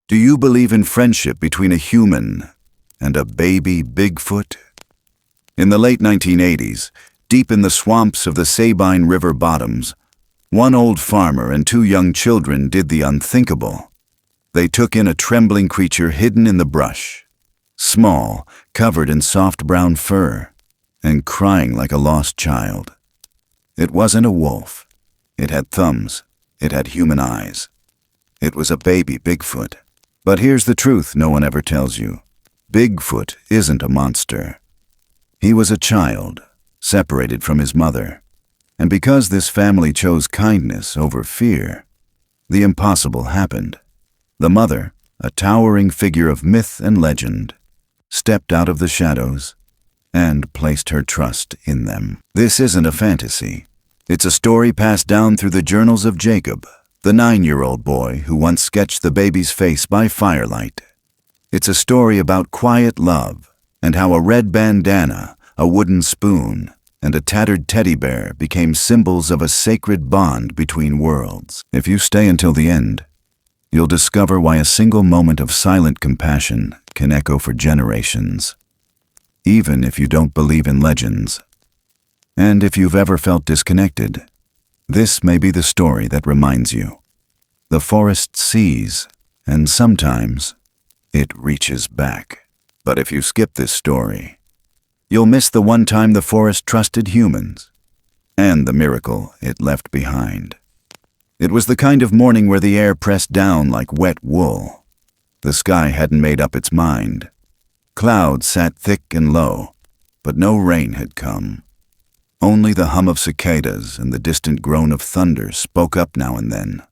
Do you believe in friendship between a human and a baby Bigfoot? In the late 1980s, deep in the swamps of the Sabine River Bottoms, one old farmer and two young children did the unthinkable. They took in a trembling creature hidden in the brush, small, covered in soft brown fur, and crying like a lost child. It wasn't a wolf. It had thumbs. It had human eyes. It was a baby Bigfoot. But here's the truth no one ever tells you. Bigfoot isn't a monster. He was a child, separated from his mother. And because this family chose kindness over fear, the impossible happened. The mother, a towering figure of myth and legend, stepped out of the shadows and placed her trust in them. This isn't a fantasy. It's a story passed down through the journals of Jacob, the 9-year-old boy who once sketched the baby's face by firelight. It's a story about quiet love and how a red bandana, a wooden spoon, and a tattered teddy bear became symbols of a sacred bond between worlds. If you stay until the end, you'll discover why a single moment of silent compassion can echo for generations, even if you don't believe in legends. And if you've ever felt disconnected, this may be the story that reminds you. The forest sees, and sometimes it reaches back. But if you skip this story, you'll miss the one time the forest trusted humans, and the miracle it left behind. It was the kind of morning where the air pressed down like wet wool. The sky hadn't made up its mind. Clouds sat thick and low, but no rain had come. Only the hum of cicadas and the distant groan of thunder spoke up now and then,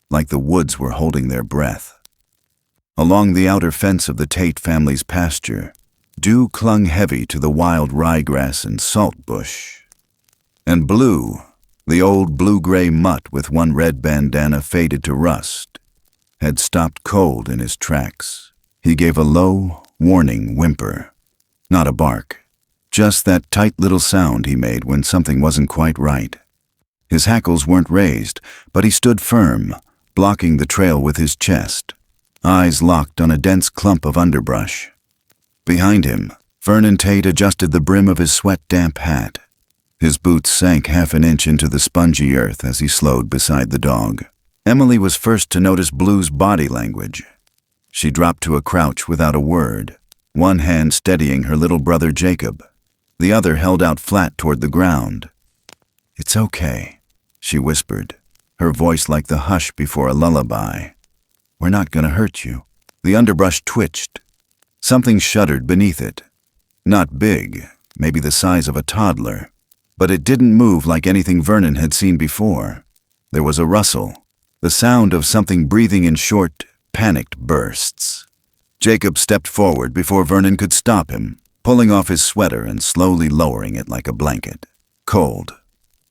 like the woods were holding their breath. Along the outer fence of the Tate family's pasture, dew clung heavy to the wild ryegrass and saltbush. And Blue, the old blue-gray mutt with one red bandana faded to rust, had stopped cold in his tracks. He gave a low, warning whimper, not a bark. Just that tight little sound he made when something wasn't quite right. His hackles weren't raised, but he stood firm, blocking the trail with his chest, eyes locked on a dense clump of underbrush. Behind him, Vernon Tate adjusted the brim of his sweat-damp hat. His boots sank half an inch into the spongy earth as he slowed beside the dog. Emily was first to notice Blue's body language. She dropped to a crouch without a word, one hand steadying her little brother Jacob. The other held out flat toward the ground. "It's okay," she whispered, her voice like the hush before a lullaby. "We're not gonna hurt you." The underbrush twitched. Something shuddered beneath it. Not big, maybe the size of a toddler, but it didn't move like anything Vernon had seen before. There was a rustle, the sound of something breathing in short, panicked bursts. Jacob stepped forward before Vernon could stop him, pulling off his sweater and slowly lowering it like a blanket. "Cold,"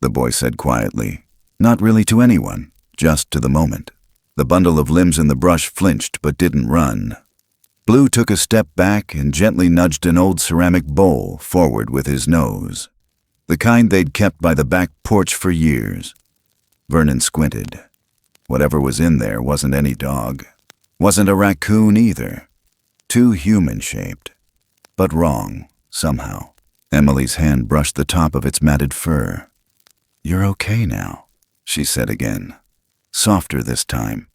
the boy said quietly, not really to anyone, just to the moment. The bundle of limbs in the brush flinched but didn't run. Blue took a step back and gently nudged an old ceramic bowl forward with his nose, the kind they'd kept by the back porch for years. Vernon squinted. Whatever was in there wasn't any dog. Wasn't a raccoon either. Too human-shaped. But wrong, somehow. Emily's hand brushed the top of its matted fur. "You're okay now," she said again, softer this time.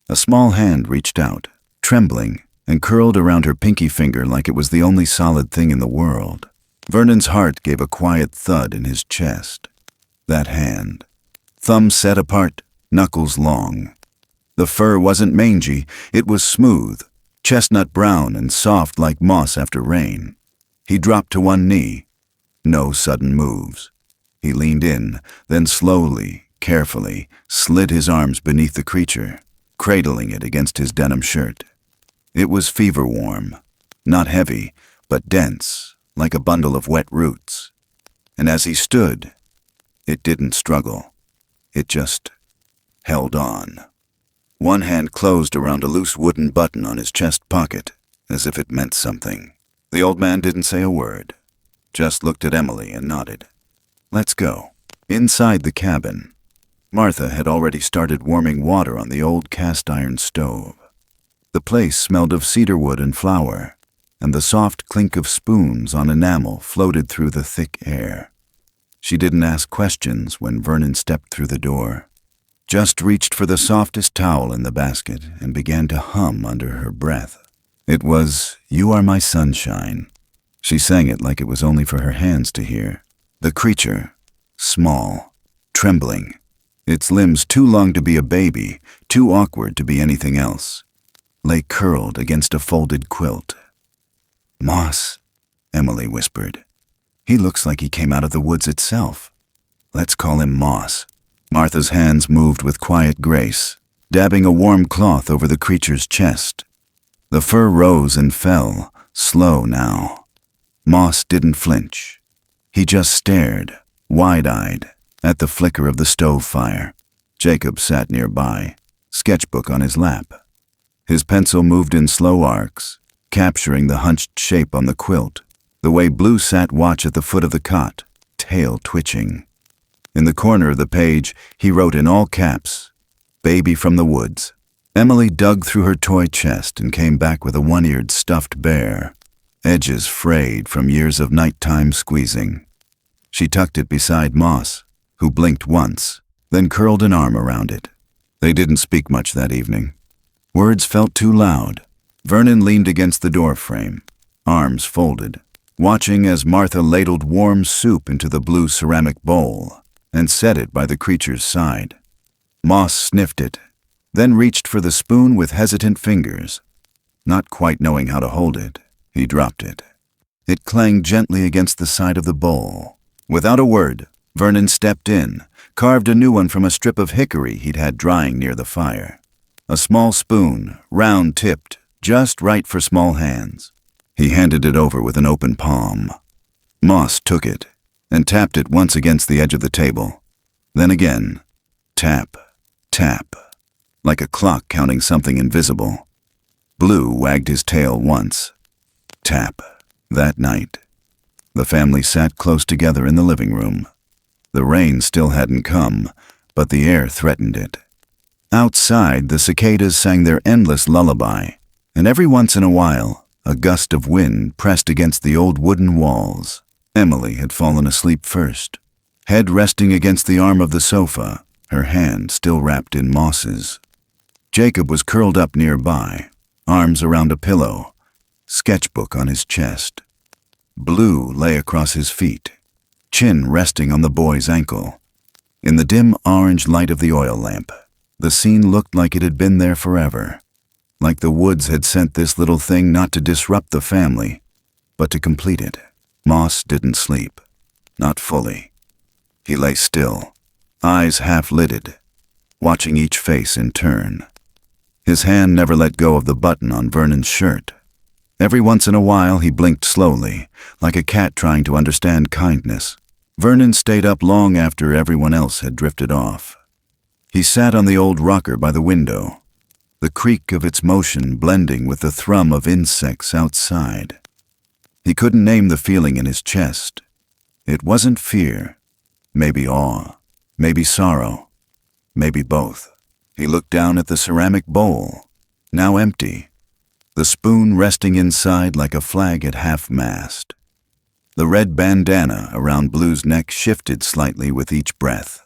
A small hand reached out, trembling, and curled around her pinky finger like it was the only solid thing in the world. Vernon's heart gave a quiet thud in his chest. That hand. Thumbs set apart, knuckles long. The fur wasn't mangy, it was smooth, chestnut brown and soft like moss after rain. He dropped to one knee. No sudden moves. He leaned in, then slowly, carefully, slid his arms beneath the creature, cradling it against his denim shirt. It was fever warm, not heavy, but dense, like a bundle of wet roots. And as he stood, it didn't struggle. It just held on. One hand closed around a loose wooden button on his chest pocket, as if it meant something. The old man didn't say a word, just looked at Emily and nodded. "Let's go." Inside the cabin, Martha had already started warming water on the old cast-iron stove. The place smelled of cedarwood and flour, and the soft clink of spoons on enamel floated through the thick air. She didn't ask questions when Vernon stepped through the door, just reached for the softest towel in the basket and began to hum under her breath. It was, "You Are My Sunshine." She sang it like it was only for her hands to hear. The creature, small, trembling, its limbs too long to be a baby, too awkward to be anything else, lay curled against a folded quilt. "Moss," Emily whispered. "He looks like he came out of the woods itself. Let's call him Moss." Martha's hands moved with quiet grace, dabbing a warm cloth over the creature's chest. The fur rose and fell, slow now. Moss didn't flinch. He just stared, wide-eyed, at the flicker of the stove fire. Jacob sat nearby, sketchbook on his lap. His pencil moved in slow arcs, capturing the hunched shape on the quilt, the way Blue sat watch at the foot of the cot, tail twitching. In the corner of the page, he wrote in all caps, "Baby from the woods." Emily dug through her toy chest and came back with a one-eared stuffed bear, edges frayed from years of nighttime squeezing. She tucked it beside Moss, who blinked once, then curled an arm around it. They didn't speak much that evening. Words felt too loud. Vernon leaned against the door frame, arms folded, watching as Martha ladled warm soup into the blue ceramic bowl and set it by the creature's side. Moss sniffed it, then reached for the spoon with hesitant fingers. Not quite knowing how to hold it, he dropped it. It clanged gently against the side of the bowl. Without a word, Vernon stepped in, carved a new one from a strip of hickory he'd had drying near the fire. A small spoon, round-tipped, just right for small hands. He handed it over with an open palm. Moss took it and tapped it once against the edge of the table. Then again, tap, tap, like a clock counting something invisible. Blue wagged his tail once. Tap. That night, the family sat close together in the living room. The rain still hadn't come, but the air threatened it. Outside, the cicadas sang their endless lullaby, and every once in a while, a gust of wind pressed against the old wooden walls. Emily had fallen asleep first, head resting against the arm of the sofa, her hand still wrapped in Moss's. Jacob was curled up nearby, arms around a pillow, sketchbook on his chest. Blue lay across his feet, chin resting on the boy's ankle. In the dim orange light of the oil lamp, the scene looked like it had been there forever, like the woods had sent this little thing not to disrupt the family, but to complete it. Moss didn't sleep, not fully. He lay still, eyes half-lidded, watching each face in turn. His hand never let go of the button on Vernon's shirt. Every once in a while he blinked slowly, like a cat trying to understand kindness. Vernon stayed up long after everyone else had drifted off. He sat on the old rocker by the window, the creak of its motion blending with the thrum of insects outside. He couldn't name the feeling in his chest. It wasn't fear, maybe awe, maybe sorrow, maybe both. He looked down at the ceramic bowl, now empty, the spoon resting inside like a flag at half-mast. The red bandana around Blue's neck shifted slightly with each breath.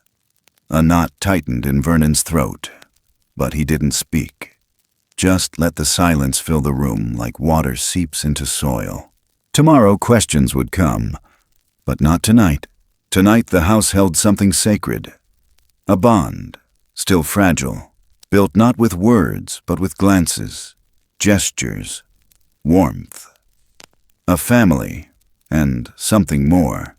A knot tightened in Vernon's throat, but he didn't speak. Just let the silence fill the room like water seeps into soil. Tomorrow questions would come, but not tonight. Tonight the house held something sacred. A bond, still fragile, built not with words but with glances, gestures, warmth. A family, and something more,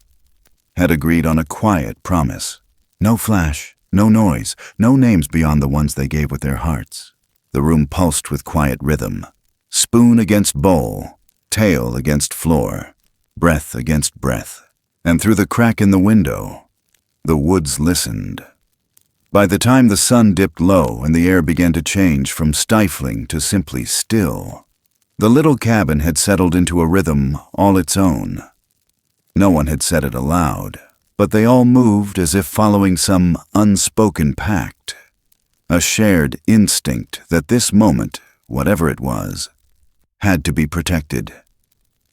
had agreed on a quiet promise. No flash, no noise, no names beyond the ones they gave with their hearts. The room pulsed with quiet rhythm. Spoon against bowl, tail against floor, breath against breath. And through the crack in the window, the woods listened. By the time the sun dipped low and the air began to change from stifling to simply still, the little cabin had settled into a rhythm all its own. No one had said it aloud, but they all moved as if following some unspoken pact, a shared instinct that this moment whatever it was, had to be protected.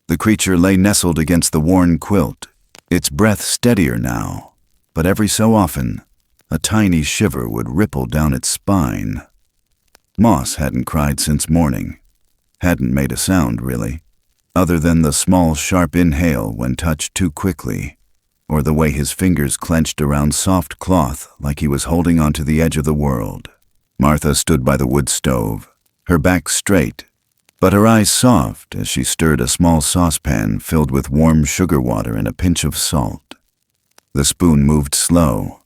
The creature lay nestled against the worn quilt, its breath steadier now, but every so often, a tiny shiver would ripple down its spine. Moss hadn't cried since morning, hadn't made a sound, really, other than the small, sharp inhale when touched too quickly, or the way his fingers clenched around soft cloth like he was holding onto the edge of the world. Martha stood by the wood stove, her back straight, but her eyes soft as she stirred a small saucepan filled with warm sugar water and a pinch of salt. The spoon moved slow.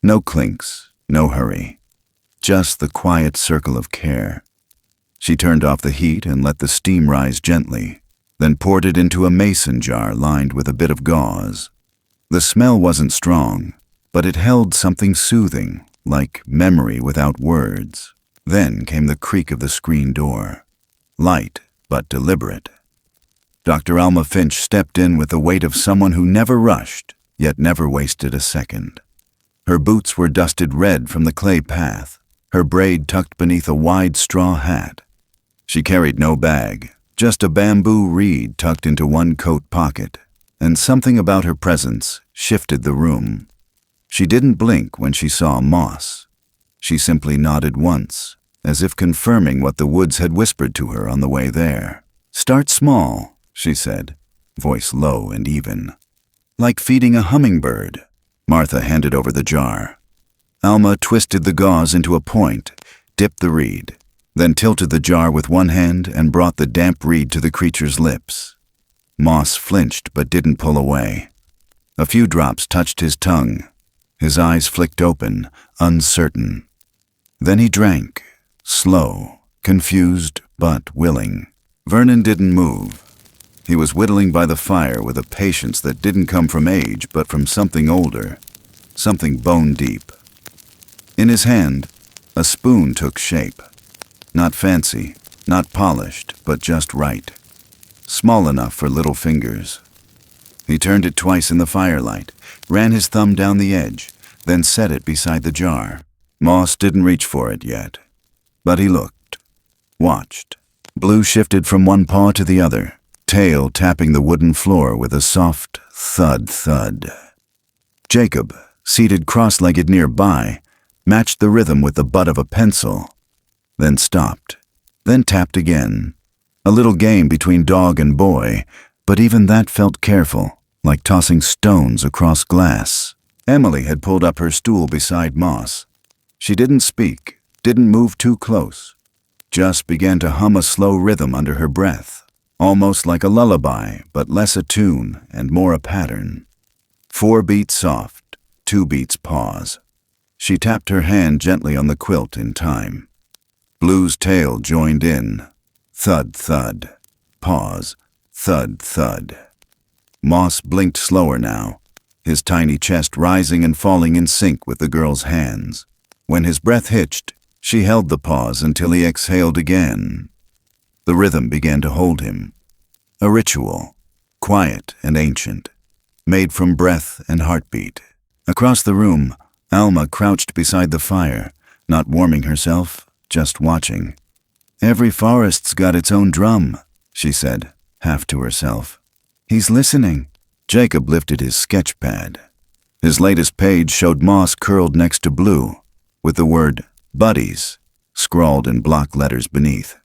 No clinks, no hurry. Just the quiet circle of care. She turned off the heat and let the steam rise gently, then poured it into a mason jar lined with a bit of gauze. The smell wasn't strong, but it held something soothing, like memory without words. Then came the creak of the screen door. Light, but deliberate. Dr. Alma Finch stepped in with the weight of someone who never rushed, yet never wasted a second. Her boots were dusted red from the clay path, her braid tucked beneath a wide straw hat. She carried no bag, just a bamboo reed tucked into one coat pocket, and something about her presence shifted the room. She didn't blink when she saw Moss. She simply nodded once, as if confirming what the woods had whispered to her on the way there. "Start small," she said, voice low and even. "Like feeding a hummingbird." Martha handed over the jar. Alma twisted the gauze into a point, dipped the reed, then tilted the jar with one hand and brought the damp reed to the creature's lips. Moss flinched but didn't pull away. A few drops touched his tongue. His eyes flicked open, uncertain. Then he drank, slow, confused but willing. Vernon didn't move. He was whittling by the fire with a patience that didn't come from age but from something older, something bone deep. In his hand, a spoon took shape. Not fancy, not polished, but just right. Small enough for little fingers. He turned it twice in the firelight, ran his thumb down the edge, then set it beside the jar. Moss didn't reach for it yet, but he looked, watched. Blue shifted from one paw to the other, tail tapping the wooden floor with a soft thud-thud. Jacob, seated cross-legged nearby, matched the rhythm with the butt of a pencil, then stopped, then tapped again. A little game between dog and boy, but even that felt careful, like tossing stones across glass. Emily had pulled up her stool beside Moss. She didn't speak, didn't move too close, just began to hum a slow rhythm under her breath, almost like a lullaby, but less a tune and more a pattern. 4 beats soft, 2 beats pause. She tapped her hand gently on the quilt in time. Blue's tail joined in. Thud, thud. Pause. Thud, thud. Moss blinked slower now, his tiny chest rising and falling in sync with the girl's hands. When his breath hitched, she held the pause until he exhaled again. The rhythm began to hold him. A ritual, quiet and ancient, made from breath and heartbeat. Across the room, Alma crouched beside the fire, not warming herself, just watching. "Every forest's got its own drum," she said, half to herself. "He's listening." Jacob lifted his sketch pad. His latest page showed Moss curled next to Blue, with the word "Buddies" scrawled in block letters beneath.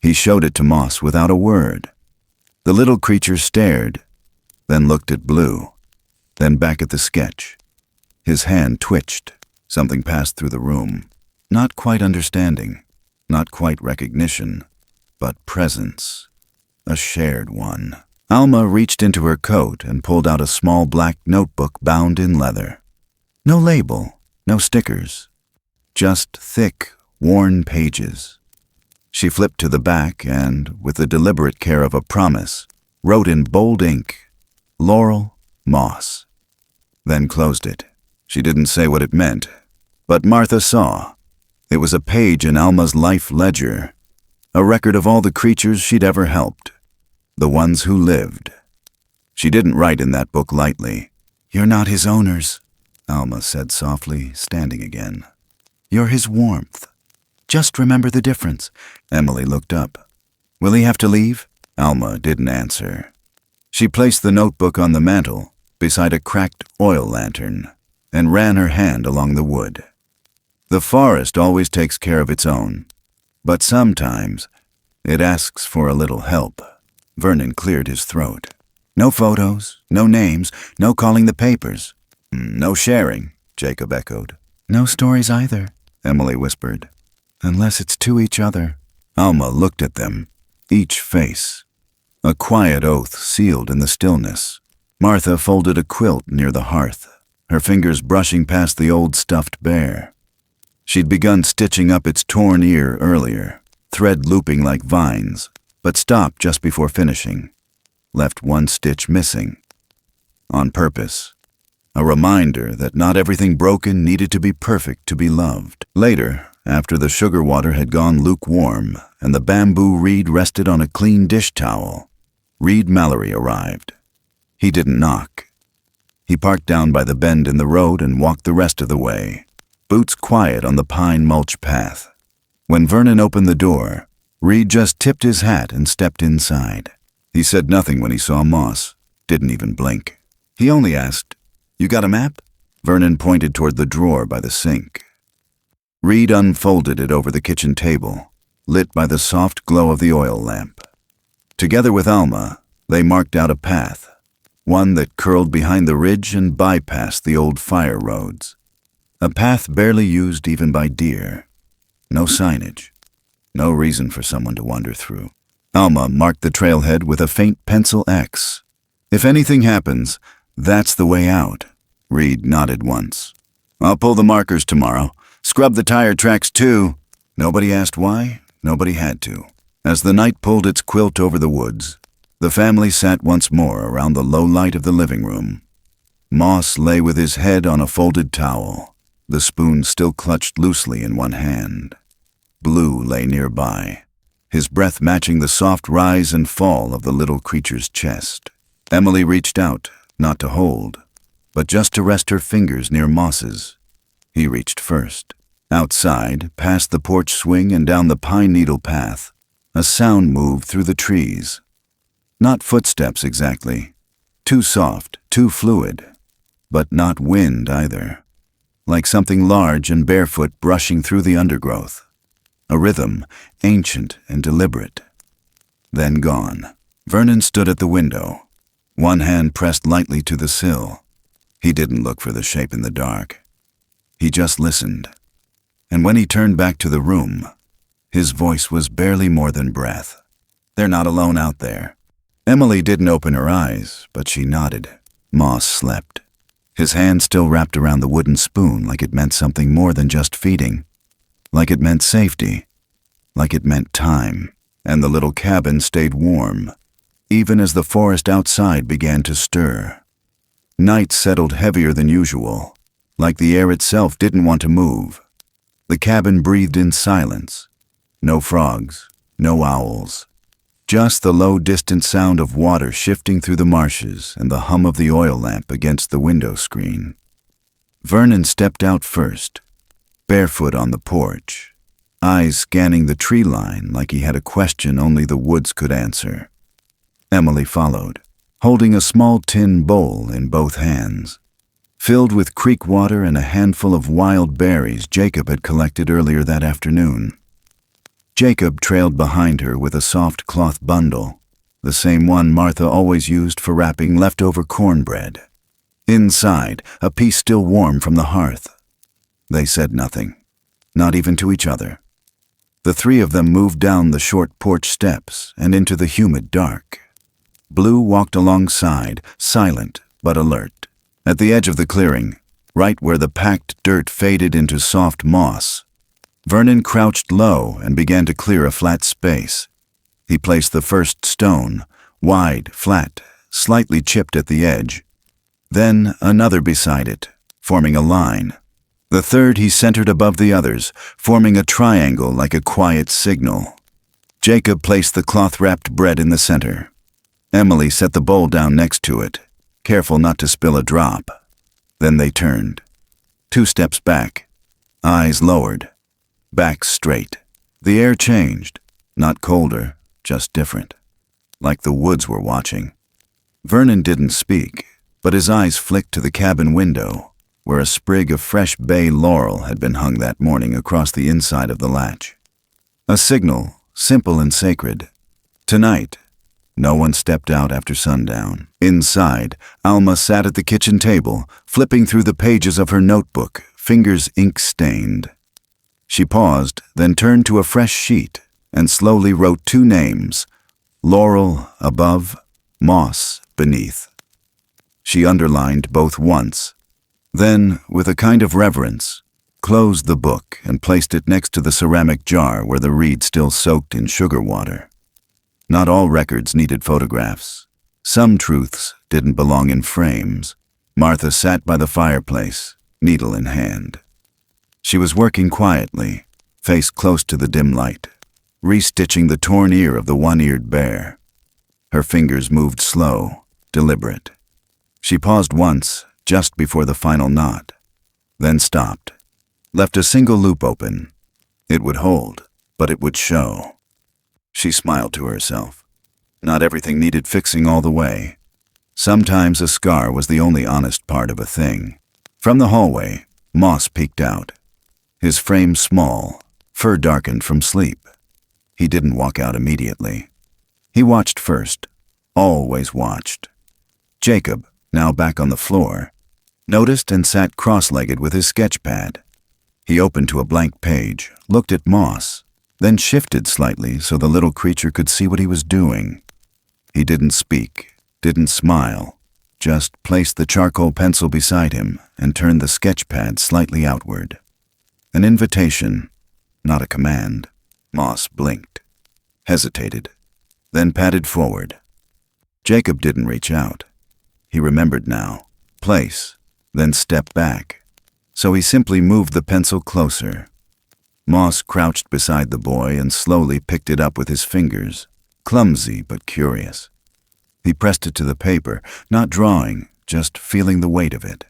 He showed it to Moss without a word. The little creature stared, then looked at Blue, then back at the sketch. His hand twitched. Something passed through the room. Not quite understanding, not quite recognition, but presence. A shared one. Alma reached into her coat and pulled out a small black notebook bound in leather. No label, no stickers. Just thick, worn pages. She flipped to the back and, with the deliberate care of a promise, wrote in bold ink, "Laurel Moss." Then closed it. She didn't say what it meant, but Martha saw. It was a page in Alma's life ledger, a record of all the creatures she'd ever helped, the ones who lived. She didn't write in that book lightly. "You're not his owners," Alma said softly, standing again. "You're his warmth, Just remember the difference." Emily looked up. "Will he have to leave?" Alma didn't answer. She placed the notebook on the mantel beside a cracked oil lantern and ran her hand along the wood. The forest always takes care of its own, but sometimes it asks for a little help. Vernon cleared his throat. "No photos, no names, no calling the papers." "No sharing," Jacob echoed. "No stories either," Emily whispered. "Unless it's to each other." Alma looked at them, each face. A quiet oath sealed in the stillness. Martha folded a quilt near the hearth, her fingers brushing past the old stuffed bear. She'd begun stitching up its torn ear earlier, thread looping like vines, but stopped just before finishing. Left one stitch missing. On purpose. A reminder that not everything broken needed to be perfect to be loved. Later, after the sugar water had gone lukewarm and the bamboo reed rested on a clean dish towel, Reed Mallory arrived. He didn't knock. He parked down by the bend in the road and walked the rest of the way, boots quiet on the pine mulch path. When Vernon opened the door, Reed just tipped his hat and stepped inside. He said nothing when he saw Moss, didn't even blink. He only asked, "You got a map?" Vernon pointed toward the drawer by the sink. Reed unfolded it over the kitchen table, lit by the soft glow of the oil lamp. Together with Alma, they marked out a path, one that curled behind the ridge and bypassed the old fire roads. A path barely used even by deer. No signage. No reason for someone to wander through. Alma marked the trailhead with a faint pencil X. "If anything happens, that's the way out." Reed nodded once. "I'll pull the markers tomorrow. Scrub the tire tracks too." Nobody asked why. Nobody had to. As the night pulled its quilt over the woods, the family sat once more around the low light of the living room. Moss lay with his head on a folded towel, the spoon still clutched loosely in one hand. Blue lay nearby, his breath matching the soft rise and fall of the little creature's chest. Emily reached out, not to hold, but just to rest her fingers near Moss's. He reached first. Outside, past the porch swing and down the pine needle path, a sound moved through the trees. Not footsteps exactly. Too soft, too fluid. But not wind either. Like something large and barefoot brushing through the undergrowth. A rhythm, ancient and deliberate. Then gone. Vernon stood at the window, one hand pressed lightly to the sill. He didn't look for the shape in the dark. He just listened. And when he turned back to the room, his voice was barely more than breath. "They're not alone out there." Emily didn't open her eyes, but she nodded. Moss slept. His hand still wrapped around the wooden spoon like it meant something more than just feeding. Like it meant safety. Like it meant time. And the little cabin stayed warm, even as the forest outside began to stir. Night settled heavier than usual, like the air itself didn't want to move. The cabin breathed in silence. No frogs, no owls. Just the low, distant sound of water shifting through the marshes and the hum of the oil lamp against the window screen. Vernon stepped out first, barefoot on the porch, eyes scanning the tree line like he had a question only the woods could answer. Emily followed, holding a small tin bowl in both hands, filled with creek water and a handful of wild berries Jacob had collected earlier that afternoon. Jacob trailed behind her with a soft cloth bundle, the same one Martha always used for wrapping leftover cornbread. Inside, a piece still warm from the hearth. They said nothing, not even to each other. The three of them moved down the short porch steps and into the humid dark. Blue walked alongside, silent but alert. At the edge of the clearing, right where the packed dirt faded into soft moss, Vernon crouched low and began to clear a flat space. He placed the first stone, wide, flat, slightly chipped at the edge. Then another beside it, forming a line. The third he centered above the others, forming a triangle like a quiet signal. Jacob placed the cloth-wrapped bread in the center. Emily set the bowl down next to it, careful not to spill a drop. Then they turned. 2 steps back, eyes lowered, back straight. The air changed, not colder, just different, like the woods were watching. Vernon didn't speak, but his eyes flicked to the cabin window, where a sprig of fresh bay laurel had been hung that morning across the inside of the latch. A signal, simple and sacred. Tonight, no one stepped out after sundown. Inside, Alma sat at the kitchen table, flipping through the pages of her notebook, fingers ink-stained. She paused, then turned to a fresh sheet and slowly wrote 2 names, Laurel above, Moss beneath. She underlined both once. Then, with a kind of reverence, closed the book and placed it next to the ceramic jar where the reed still soaked in sugar water. Not all records needed photographs. Some truths didn't belong in frames. Martha sat by the fireplace, needle in hand. She was working quietly, face close to the dim light, restitching the torn ear of the one-eared bear. Her fingers moved slow, deliberate. She paused once, just before the final knot, then stopped, left a single loop open. It would hold, but it would show. She smiled to herself. Not everything needed fixing all the way. Sometimes a scar was the only honest part of a thing. From the hallway, Moss peeked out. His frame small, fur darkened from sleep. He didn't walk out immediately. He watched first, always watched. Jacob, now back on the floor, noticed and sat cross-legged with his sketch pad. He opened to a blank page, looked at Moss, then shifted slightly so the little creature could see what he was doing. He didn't speak, didn't smile, just placed the charcoal pencil beside him and turned the sketch pad slightly outward. An invitation, not a command. Moss blinked, hesitated, then padded forward. Jacob didn't reach out. He remembered now, place, then step back. So he simply moved the pencil closer. Moss crouched beside the boy and slowly picked it up with his fingers, clumsy but curious. He pressed it to the paper, not drawing, just feeling the weight of it.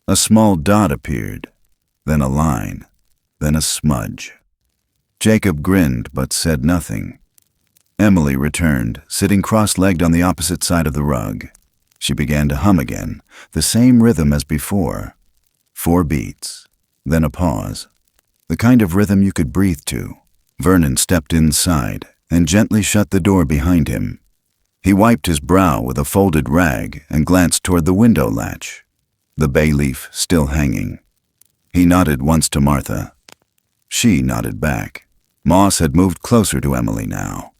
A small dot appeared, then a line, then a smudge. Jacob grinned but said nothing. Emily returned, sitting cross-legged on the opposite side of the rug. She began to hum again, the same rhythm as before. 4 beats, then a pause. The kind of rhythm you could breathe to. Vernon stepped inside and gently shut the door behind him. He wiped his brow with a folded rag and glanced toward the window latch, the bay leaf still hanging. He nodded once to Martha. She nodded back. Moss had moved closer to Emily now.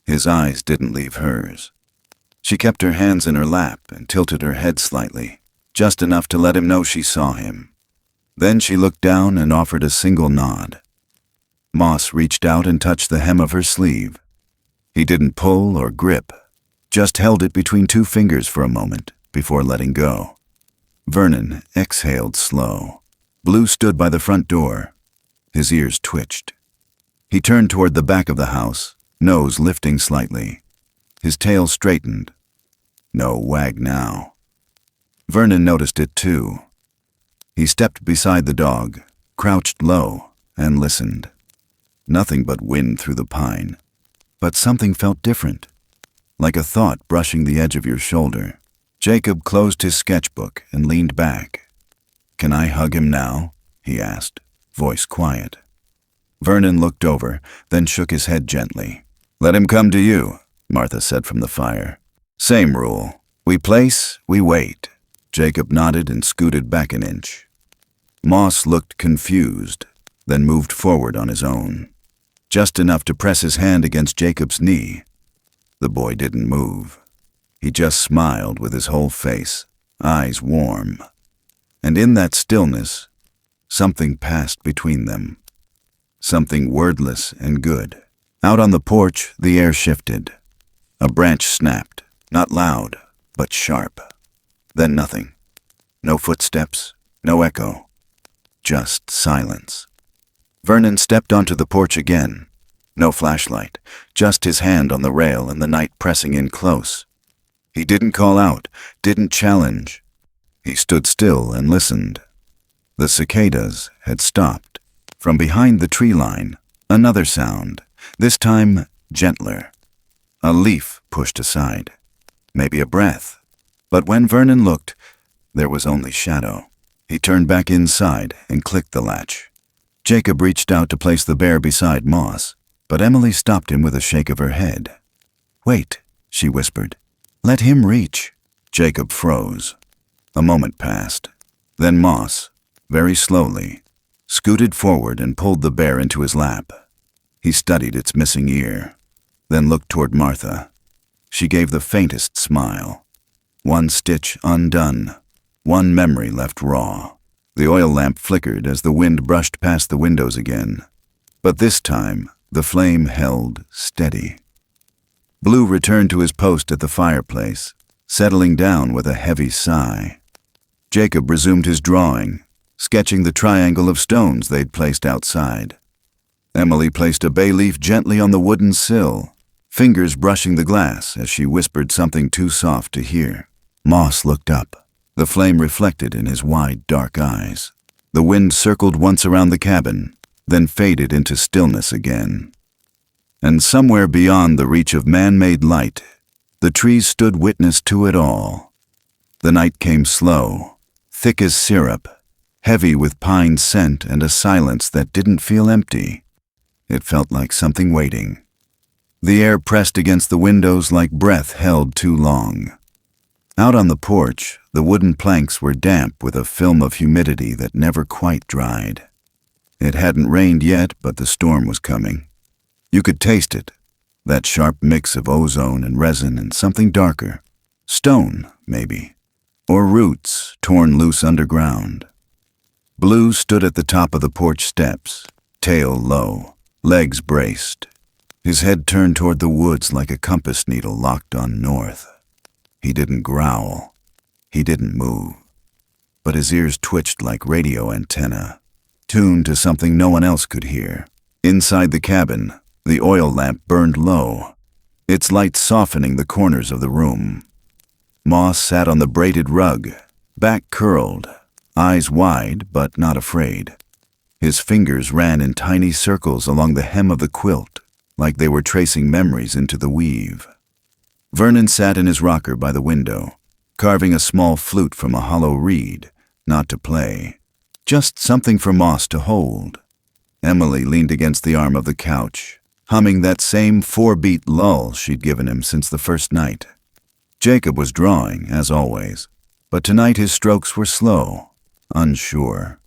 His eyes didn't leave hers. She kept her hands in her lap and tilted her head slightly, just enough to let him know she saw him. Then she looked down and offered a single nod. Moss reached out and touched the hem of her sleeve. He didn't pull or grip, just held it between 2 fingers for a moment before letting go. Vernon exhaled slow. Blue stood by the front door. His ears twitched. He turned toward the back of the house, nose lifting slightly. His tail straightened. No wag now. Vernon noticed it too. He stepped beside the dog, crouched low, and listened. Nothing but wind through the pine. But something felt different, like a thought brushing the edge of your shoulder. Jacob closed his sketchbook and leaned back. "Can I hug him now?" he asked, voice quiet. Vernon looked over, then shook his head gently. "Let him come to you," Martha said from the fire. "Same rule. We place, we wait." Jacob nodded and scooted back an inch. Moss looked confused, then moved forward on his own, just enough to press his hand against Jacob's knee. The boy didn't move. He just smiled with his whole face, eyes warm. And in that stillness, something passed between them. Something wordless and good. Out on the porch, the air shifted. A branch snapped, not loud, but sharp. Then nothing. No footsteps, no echo. Just silence. Vernon stepped onto the porch again. No flashlight, just his hand on the rail and the night pressing in close. He didn't call out, didn't challenge. He stood still and listened. The cicadas had stopped. From behind the tree line, Another sound, this time gentler. A leaf pushed aside. Maybe a breath. But when Vernon looked, there was only shadow. He turned back inside and clicked the latch. Jacob reached out to place the bear beside Moss, but Emily stopped him with a shake of her head. "Wait," she whispered. "Let him reach." Jacob froze. A moment passed. Then Moss, very slowly, scooted forward and pulled the bear into his lap. He studied its missing ear, then looked toward Martha. She gave the faintest smile. One stitch undone, one memory left raw. The oil lamp flickered as the wind brushed past the windows again. But this time, the flame held steady. Blue returned to his post at the fireplace, settling down with a heavy sigh. Jacob resumed his drawing, sketching the triangle of stones they'd placed outside. Emily placed a bay leaf gently on the wooden sill, fingers brushing the glass as she whispered something too soft to hear. Moss looked up. The flame reflected in his wide, dark eyes. The wind circled once around the cabin, then faded into stillness again. And somewhere beyond the reach of man-made light, the trees stood witness to it all. The night came slow, thick as syrup, heavy with pine scent and a silence that didn't feel empty. It felt like something waiting. The air pressed against the windows like breath held too long. Out on the porch, the wooden planks were damp with a film of humidity that never quite dried. It hadn't rained yet, but the storm was coming. You could taste it, that sharp mix of ozone and resin and something darker. Stone, maybe, or roots torn loose underground. Blue stood at the top of the porch steps, tail low, legs braced, his head turned toward the woods like a compass needle locked on north. He didn't growl. He didn't move. But his ears twitched like radio antenna, tuned to something no one else could hear. Inside the cabin, the oil lamp burned low, its light softening the corners of the room. Moss sat on the braided rug, back curled, eyes wide but not afraid. His fingers ran in tiny circles along the hem of the quilt, like they were tracing memories into the weave. Vernon sat in his rocker by the window, carving a small flute from a hollow reed, not to play, just something for Moss to hold. Emily leaned against the arm of the couch, humming that same 4-beat lull she'd given him since the first night. Jacob was drawing, as always, but tonight his strokes were slow, unsure.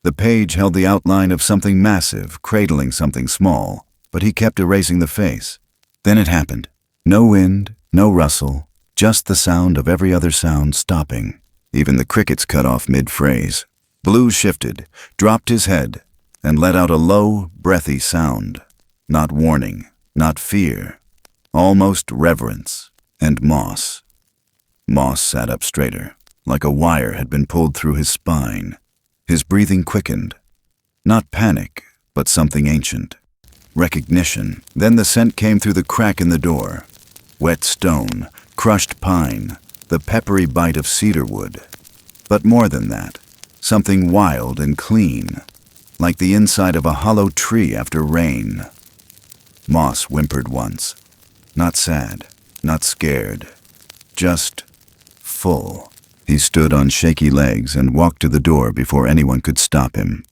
The page held the outline of something massive, cradling something small, but he kept erasing the face. Then it happened. No wind, no rustle, just the sound of every other sound stopping. Even the crickets cut off mid-phrase. Blue shifted, dropped his head, and let out a low, breathy sound. Not warning, not fear, almost reverence, and Moss. Moss sat up straighter, like a wire had been pulled through his spine. His breathing quickened. Not panic, but something ancient. Recognition. Then the scent came through the crack in the door. Wet stone, crushed pine, the peppery bite of cedar wood. But more than that, something wild and clean, like the inside of a hollow tree after rain. Moss whimpered once. Not sad, not scared, just full. He stood on shaky legs and walked to the door before anyone could stop him.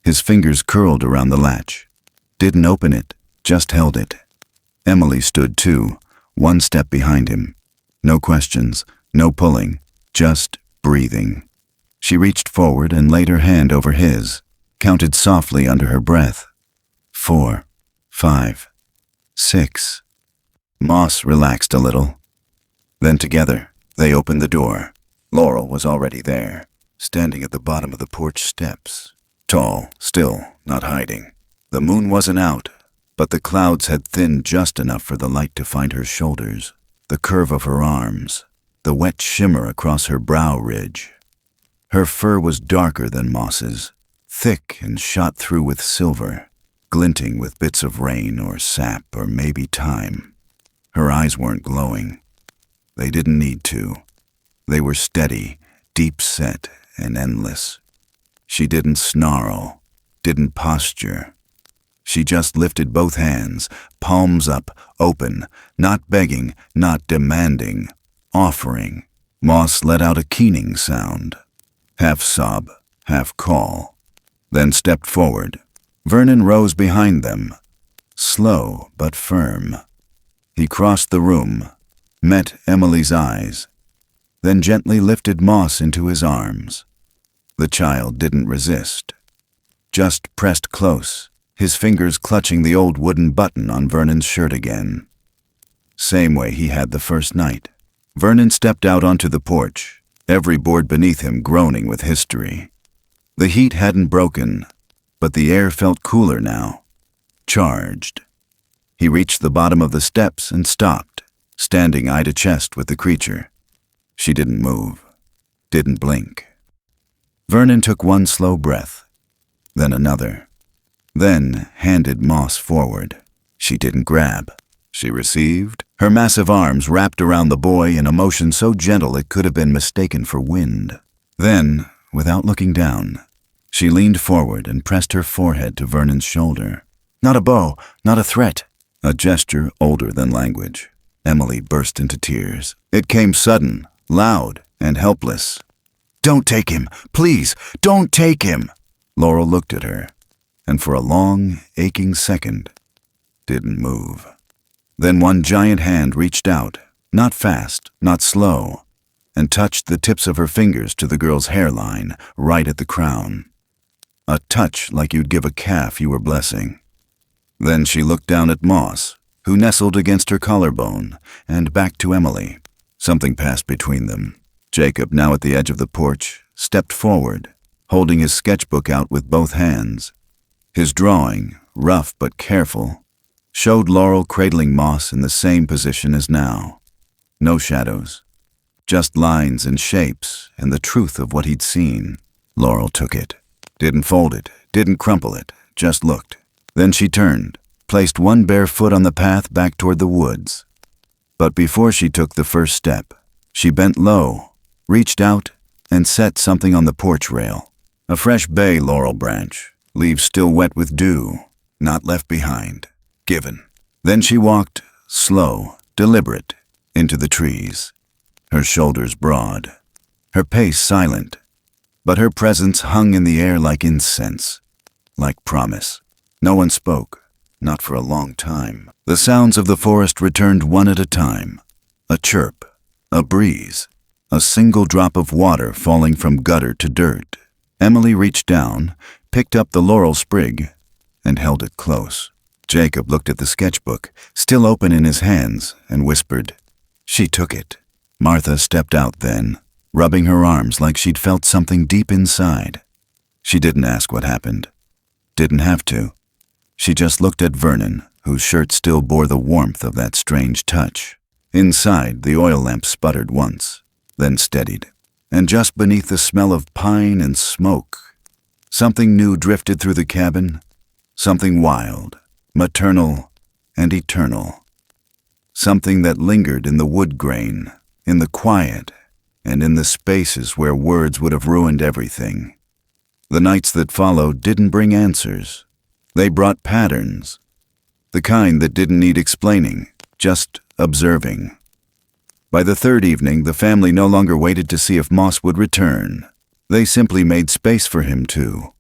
His fingers curled around the latch. Didn't open it, just held it. Emily stood too, one step behind him. No questions, no pulling, just breathing. She reached forward and laid her hand over his, counted softly under her breath. 4, 5, 6. Moss relaxed a little. Then together, they opened the door. Laurel was already there, standing at the bottom of the porch steps. Tall, still, not hiding. The moon wasn't out, but the clouds had thinned just enough for the light to find her shoulders, the curve of her arms, the wet shimmer across her brow ridge. Her fur was darker than Moss's, thick and shot through with silver, glinting with bits of rain or sap or maybe time. Her eyes weren't glowing. They didn't need to. They were steady, deep-set, and endless. She didn't snarl, didn't posture, She just lifted both hands, palms up, open, not begging, not demanding, offering. Moss let out a keening sound, half sob, half call, then stepped forward. Vernon rose behind them, slow but firm. He crossed the room, met Emily's eyes, then gently lifted Moss into his arms. The child didn't resist, just pressed close, his fingers clutching the old wooden button on Vernon's shirt again. Same way he had the first night. Vernon stepped out onto the porch, every board beneath him groaning with history. The heat hadn't broken, but the air felt cooler now, charged. He reached the bottom of the steps and stopped, standing eye to chest with the creature. She didn't move, didn't blink. Vernon took one slow breath, then another, then handed Moss forward. She didn't grab. She received, her massive arms wrapped around the boy in a motion so gentle it could have been mistaken for wind. Then, without looking down, she leaned forward and pressed her forehead to Vernon's shoulder. Not a bow, not a threat. A gesture older than language. Emily burst into tears. It came sudden, loud, and helpless. Don't take him, please, don't take him. Laurel looked at her, and for a long, aching second, didn't move. Then one giant hand reached out, not fast, not slow, and touched the tips of her fingers to the girl's hairline, right at the crown. A touch like you'd give a calf you were blessing. Then she looked down at Moss, who nestled against her collarbone, and back to Emily. Something passed between them. Jacob, now at the edge of the porch, stepped forward, holding his sketchbook out with both hands. His drawing, rough but careful, showed Laurel cradling Moss in the same position as now. No shadows, just lines and shapes and the truth of what he'd seen. Laurel took it, didn't fold it, didn't crumple it, just looked. Then she turned, placed one bare foot on the path back toward the woods. But before she took the first step, she bent low, reached out, and set something on the porch rail. A fresh bay laurel branch, leaves still wet with dew, not left behind. Given. Then she walked, slow, deliberate, into the trees, her shoulders broad, her pace silent, but her presence hung in the air like incense, like promise. No one spoke, not for a long time. The sounds of the forest returned one at a time. A chirp, a breeze, a single drop of water falling from gutter to dirt. Emily reached down, picked up the laurel sprig, and held it close. Jacob looked at the sketchbook, still open in his hands, and whispered, "She took it." Martha stepped out then, rubbing her arms like she'd felt something deep inside. She didn't ask what happened. Didn't have to. She just looked at Vernon, whose shirt still bore the warmth of that strange touch. Inside, the oil lamp sputtered once, then steadied. And just beneath the smell of pine and smoke, something new drifted through the cabin, something wild, maternal and eternal. Something that lingered in the wood grain, in the quiet, and in the spaces where words would have ruined everything. The nights that followed didn't bring answers. They brought patterns, the kind that didn't need explaining, just observing. By the third evening, the family no longer waited to see if Moss would return. They simply made space for him to.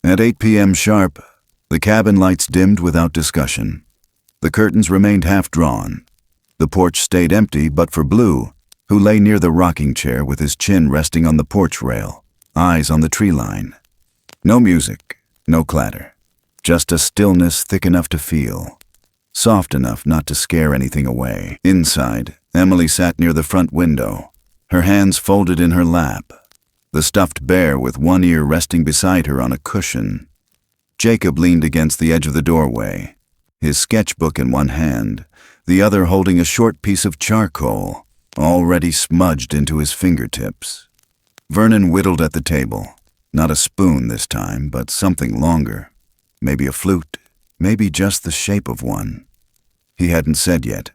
At 8 p.m. sharp, the cabin lights dimmed without discussion. The curtains remained half-drawn. The porch stayed empty but for Blue, who lay near the rocking chair with his chin resting on the porch rail, eyes on the tree line. No music, no clatter. Just a stillness thick enough to feel, soft enough not to scare anything away. Inside, Emily sat near the front window, her hands folded in her lap, the stuffed bear with one ear resting beside her on a cushion. Jacob leaned against the edge of the doorway, his sketchbook in one hand, the other holding a short piece of charcoal, already smudged into his fingertips. Vernon whittled at the table, not a spoon this time, but something longer. Maybe a flute, maybe just the shape of one. He hadn't said yet.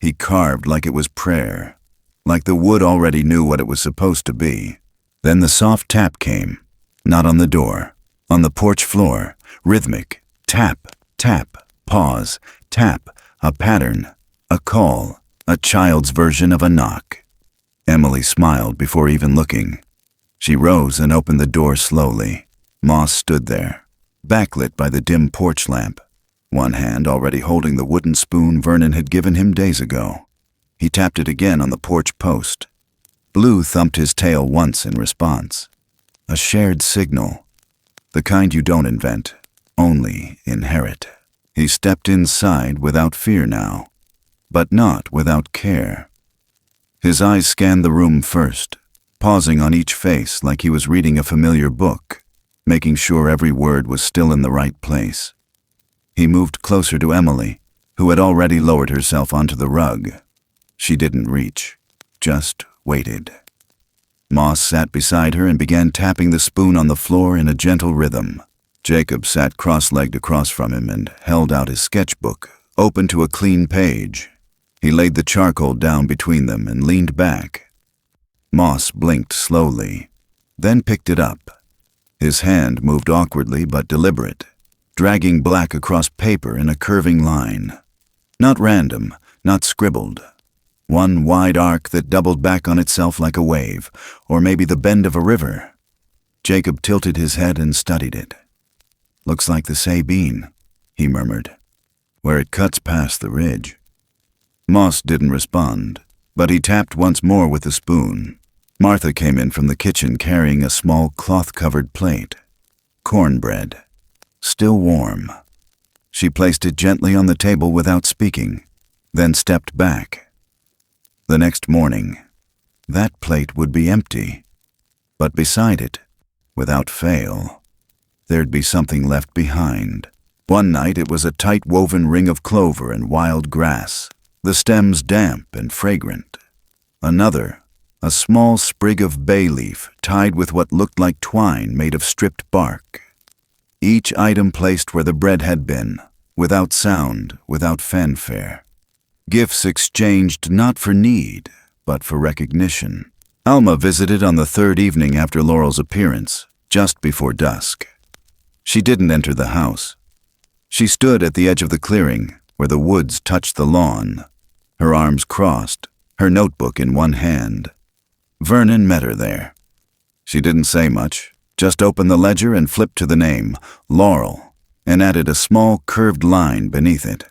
He carved like it was prayer, like the wood already knew what it was supposed to be. Then the soft tap came, not on the door, on the porch floor, rhythmic, Tap, tap, pause, tap, a pattern, a call, a child's version of a knock. Emily smiled before even looking. She rose and opened the door slowly. Moss stood there, backlit by the dim porch lamp, one hand already holding the wooden spoon Vernon had given him days ago. He tapped it again on the porch post. Blue thumped his tail once in response. A shared signal, the kind you don't invent, only inherit. He stepped inside without fear now, but not without care. His eyes scanned the room first, pausing on each face like he was reading a familiar book, making sure every word was still in the right place. He moved closer to Emily, who had already lowered herself onto the rug. She didn't reach, just waited. Moss sat beside her and began tapping the spoon on the floor in a gentle rhythm. Jacob sat cross-legged across from him and held out his sketchbook, open to a clean page. He laid the charcoal down between them and leaned back. Moss blinked slowly, then picked it up. His hand moved awkwardly but deliberate, dragging black across paper in a curving line. Not random, not scribbled. One wide arc that doubled back on itself like a wave, or maybe the bend of a river. Jacob tilted his head and studied it. "Looks like the Sabine," he murmured, "where it cuts past the ridge." Moss didn't respond, but he tapped once more with the spoon. Martha came in from the kitchen carrying a small cloth-covered plate. Cornbread, still warm. She placed it gently on the table without speaking, then stepped back. The next morning, that plate would be empty, but beside it, without fail, there'd be something left behind. One night it was a tight-woven ring of clover and wild grass, the stems damp and fragrant. Another, a small sprig of bay leaf tied with what looked like twine made of stripped bark. Each item placed where the bread had been, without sound, without fanfare. Gifts exchanged not for need, but for recognition. Alma visited on the third evening after Laurel's appearance, just before dusk. She didn't enter the house. She stood at the edge of the clearing, where the woods touched the lawn, her arms crossed, her notebook in one hand. Vernon met her there. She didn't say much, just opened the ledger and flipped to the name, Laurel, and added a small curved line beneath it.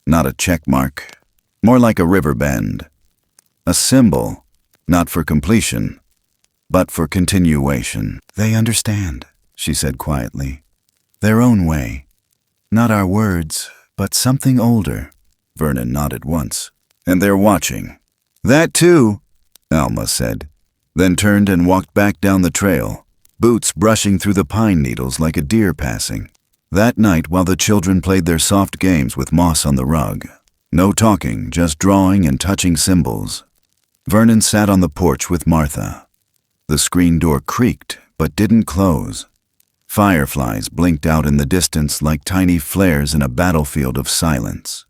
Not a check mark, more like a river bend. A symbol, not for completion, but for continuation. "They understand," she said quietly. "Their own way. Not our words, but something older." Vernon nodded once. "And they're watching." "That too," Alma said, then turned and walked back down the trail, boots brushing through the pine needles like a deer passing. That night, while the children played their soft games with Moss on the rug, no talking, just drawing and touching symbols, Vernon sat on the porch with Martha. The screen door creaked, but didn't close. Fireflies blinked out in the distance like tiny flares in a battlefield of silence.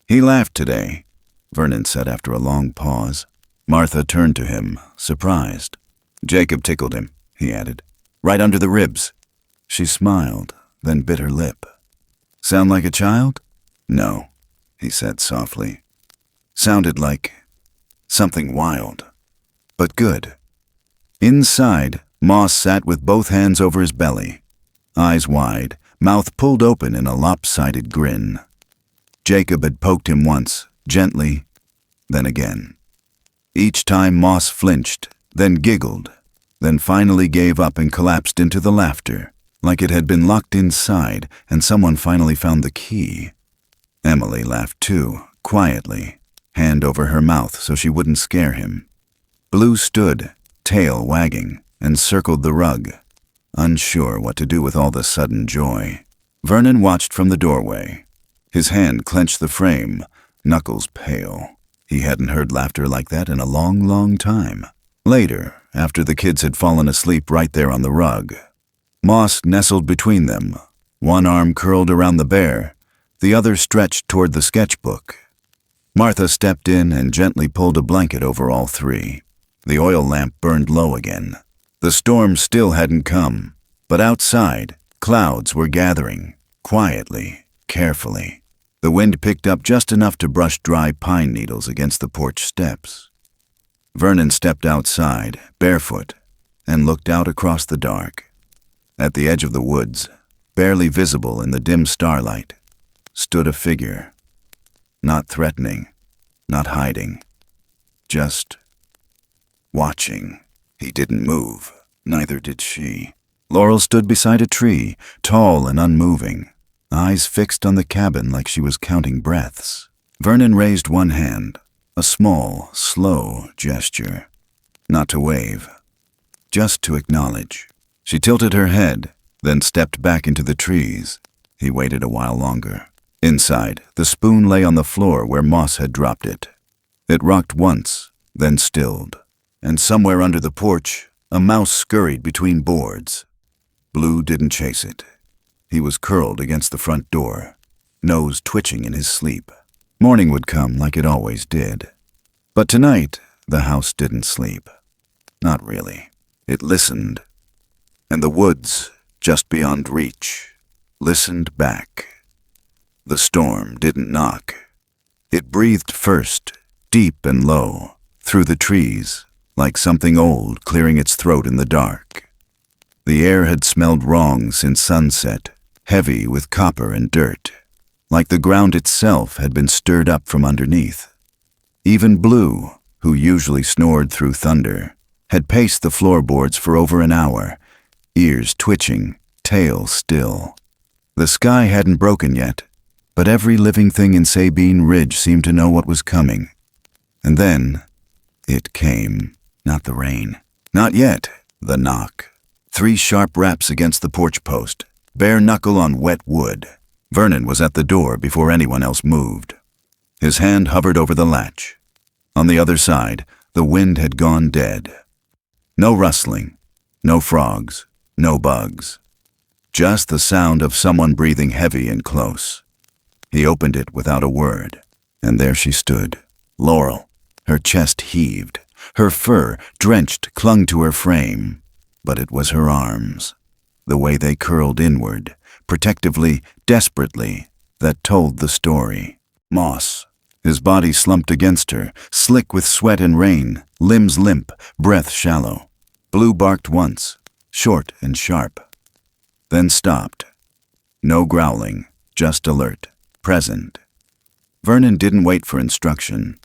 "He laughed today," Vernon said after a long pause. Martha turned to him, surprised. "Jacob tickled him," he added, "right under the ribs." She smiled, then bit her lip. "Sound like a child?" "No," he said softly. "Sounded like something wild, but good." Inside, Moss sat with both hands over his belly, eyes wide, mouth pulled open in a lopsided grin. Jacob had poked him once, gently, then again. Each time Moss flinched, then giggled, then finally gave up and collapsed into the laughter, like it had been locked inside and someone finally found the key. Emily laughed too, quietly, hand over her mouth so she wouldn't scare him. Blue stood, tail wagging, and circled the rug, unsure what to do with all the sudden joy. Vernon watched from the doorway. His hand clenched the frame, knuckles pale. He hadn't heard laughter like that in a long, long time. Later, after the kids had fallen asleep right there on the rug, Moss nestled between them, one arm curled around the bear, the other stretched toward the sketchbook. Martha stepped in and gently pulled a blanket over all three. The oil lamp burned low again. The storm still hadn't come, but outside, clouds were gathering, quietly, carefully. The wind picked up just enough to brush dry pine needles against the porch steps. Vernon stepped outside, barefoot, and looked out across the dark. At the edge of the woods, barely visible in the dim starlight, stood a figure. Not threatening, not hiding, just watching. He didn't move, neither did she. Laurel stood beside a tree, tall and unmoving, eyes fixed on the cabin like she was counting breaths. Vernon raised one hand, a small, slow gesture. Not to wave, just to acknowledge. She tilted her head, then stepped back into the trees. He waited a while longer. Inside, the spoon lay on the floor where Moss had dropped it. It rocked once, then stilled. And somewhere under the porch, a mouse scurried between boards. Blue didn't chase it. He was curled against the front door, nose twitching in his sleep. Morning would come like it always did. But tonight, the house didn't sleep. Not really. It listened. And the woods, just beyond reach, listened back. The storm didn't knock. It breathed first, deep and low, through the trees, like something old clearing its throat in the dark. The air had smelled wrong since sunset, heavy with copper and dirt, like the ground itself had been stirred up from underneath. Even Blue, who usually snored through thunder, had paced the floorboards for over an hour, ears twitching, tail still. The sky hadn't broken yet, but every living thing in Sabine Ridge seemed to know what was coming. And then, it came. Not the rain. Not yet. The knock. 3 sharp raps against the porch post, bare knuckle on wet wood. Vernon was at the door before anyone else moved. His hand hovered over the latch. On the other side, the wind had gone dead. No rustling, no frogs, no bugs. Just the sound of someone breathing heavy and close. He opened it without a word, and there she stood, Laurel. Her chest heaved. Her fur, drenched, clung to her frame. But it was her arms, the way they curled inward, protectively, desperately, that told the story. Moss, his body slumped against her, slick with sweat and rain, limbs limp, breath shallow. Blue barked once, short and sharp, then stopped. No growling, just alert, present. Vernon didn't wait for instruction.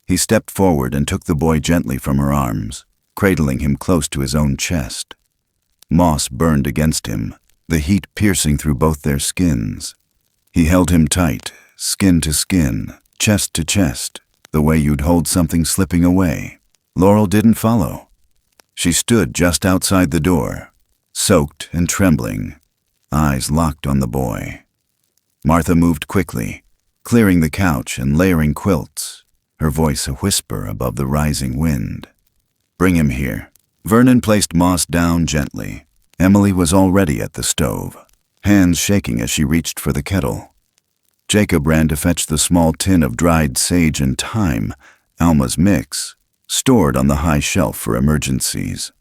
He stepped forward and took the boy gently from her arms, cradling him close to his own chest. Moss burned against him, the heat piercing through both their skins. He held him tight, skin to skin, chest to chest, the way you'd hold something slipping away. Laurel didn't follow. She stood just outside the door, soaked and trembling, eyes locked on the boy. Martha moved quickly, clearing the couch and layering quilts, her voice a whisper above the rising wind. "Bring him here." Vernon placed Moss down gently. Emily was already at the stove, hands shaking as she reached for the kettle. Jacob ran to fetch the small tin of dried sage and thyme, Alma's mix, stored on the high shelf for emergencies.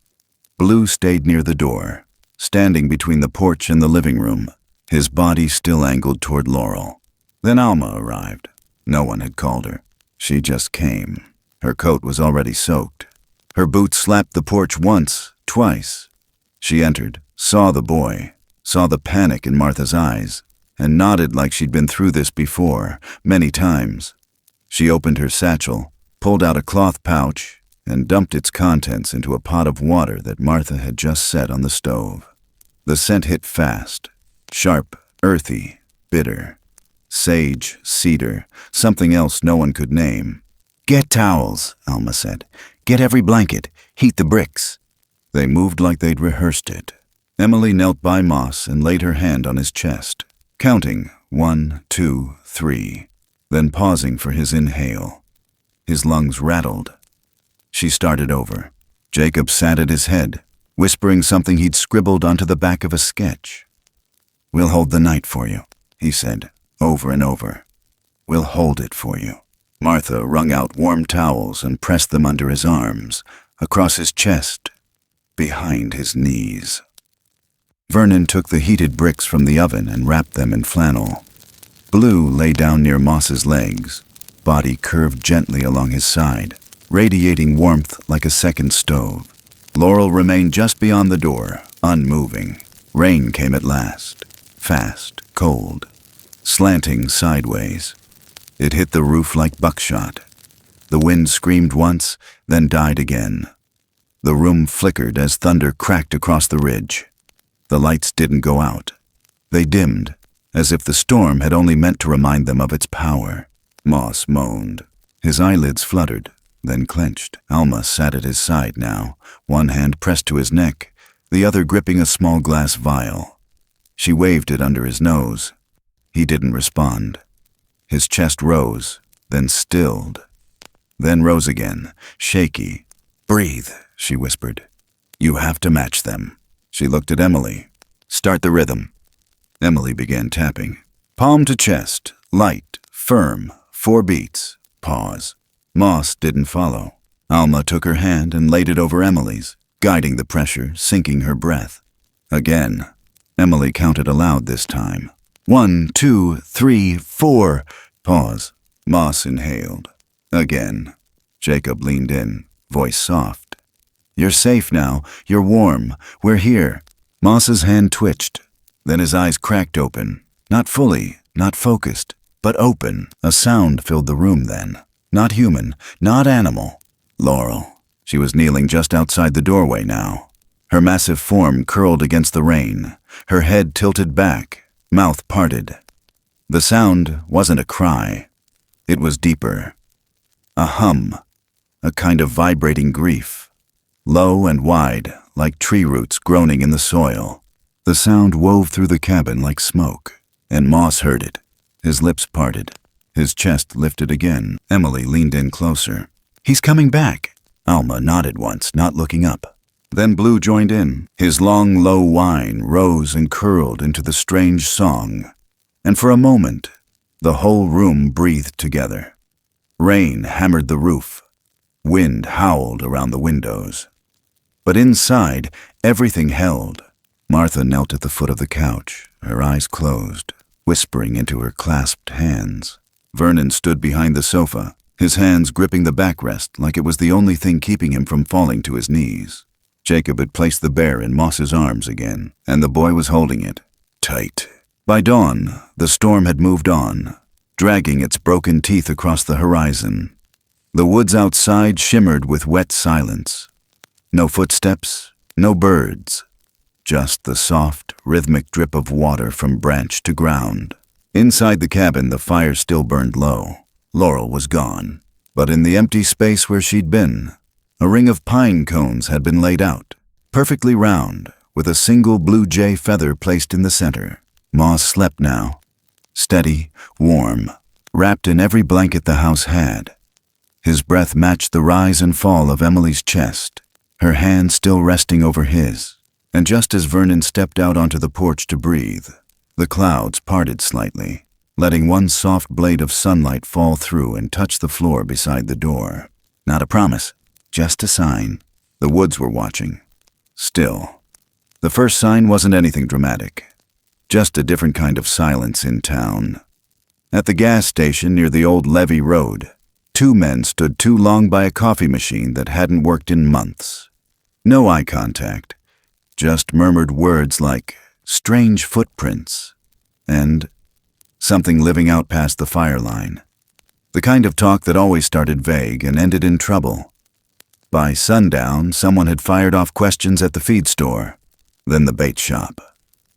Blue stayed near the door, standing between the porch and the living room, his body still angled toward Laurel. Then Alma arrived. No one had called her. She just came. Her coat was already soaked. Her boots slapped the porch once, twice. She entered, saw the boy, saw the panic in Martha's eyes, and nodded like she'd been through this before, many times. She opened her satchel, pulled out a cloth pouch, and dumped its contents into a pot of water that Martha had just set on the stove. The scent hit fast, sharp, earthy, bitter. Sage, cedar, something else no one could name. "Get towels," Alma said. "Get every blanket. Heat the bricks." They moved like they'd rehearsed it. Emily knelt by Moss and laid her hand on his chest, counting 1, 2, 3, then pausing for his inhale. His lungs rattled. She started over. Jacob sat at his head, whispering something he'd scribbled onto the back of a sketch. "We'll hold the night for you," he said, over and over. "We'll hold it for you." Martha wrung out warm towels and pressed them under his arms, across his chest, behind his knees. Vernon took the heated bricks from the oven and wrapped them in flannel. Blue lay down near Moss's legs, body curved gently along his side, radiating warmth like a second stove. Laurel remained just beyond the door, unmoving. Rain came at last, fast, cold, slanting sideways. It hit the roof like buckshot. The wind screamed once, then died again. The room flickered as thunder cracked across the ridge. The lights didn't go out. They dimmed, as if the storm had only meant to remind them of its power. Moss moaned. His eyelids fluttered, then clenched. Alma sat at his side now, one hand pressed to his neck, the other gripping a small glass vial. She waved it under his nose. He didn't respond. His chest rose, then stilled, then rose again, shaky. "Breathe," she whispered. "You have to match them." She looked at Emily. "Start the rhythm." Emily began tapping. Palm to chest, light, firm, 4 beats, pause. Moss didn't follow. Alma took her hand and laid it over Emily's, guiding the pressure, sinking her breath. Again. Emily counted aloud this time. 1, 2, 3, 4. Pause. Moss inhaled. Again. Jacob leaned in, voice soft. "You're safe now. You're warm. We're here." Moss's hand twitched. Then his eyes cracked open. Not fully, not focused, but open. A sound filled the room then. Not human, not animal. Laurel. She was kneeling just outside the doorway now. Her massive form curled against the rain, her head tilted back, mouth parted. The sound wasn't a cry. It was deeper. A hum, a kind of vibrating grief. Low and wide, like tree roots groaning in the soil. The sound wove through the cabin like smoke, and Moss heard it. His lips parted. His chest lifted again. Emily leaned in closer. "He's coming back." Alma nodded once, not looking up. Then Blue joined in. His long, low whine rose and curled into the strange song. And for a moment, the whole room breathed together. Rain hammered the roof. Wind howled around the windows. But inside, everything held. Martha knelt at the foot of the couch, her eyes closed, whispering into her clasped hands. Vernon stood behind the sofa, his hands gripping the backrest like it was the only thing keeping him from falling to his knees. Jacob had placed the bear in Moss's arms again, and the boy was holding it, tight. By dawn, the storm had moved on, dragging its broken teeth across the horizon. The woods outside shimmered with wet silence. No footsteps, no birds, just the soft, rhythmic drip of water from branch to ground. Inside the cabin, the fire still burned low. Laurel was gone, but in the empty space where she'd been, a ring of pine cones had been laid out, perfectly round, with a single blue jay feather placed in the center. Moss slept now, steady, warm, wrapped in every blanket the house had. His breath matched the rise and fall of Emily's chest, her hand still resting over his. And just as Vernon stepped out onto the porch to breathe, the clouds parted slightly, letting one soft blade of sunlight fall through and touch the floor beside the door. Not a promise, just a sign. The woods were watching. Still. The first sign wasn't anything dramatic. Just a different kind of silence in town. At the gas station near the old Levee Road, 2 men stood too long by a coffee machine that hadn't worked in months. No eye contact, just murmured words like, "strange footprints," and something living out past the fire line. The kind of talk that always started vague and ended in trouble. By sundown, someone had fired off questions at the feed store, then the bait shop.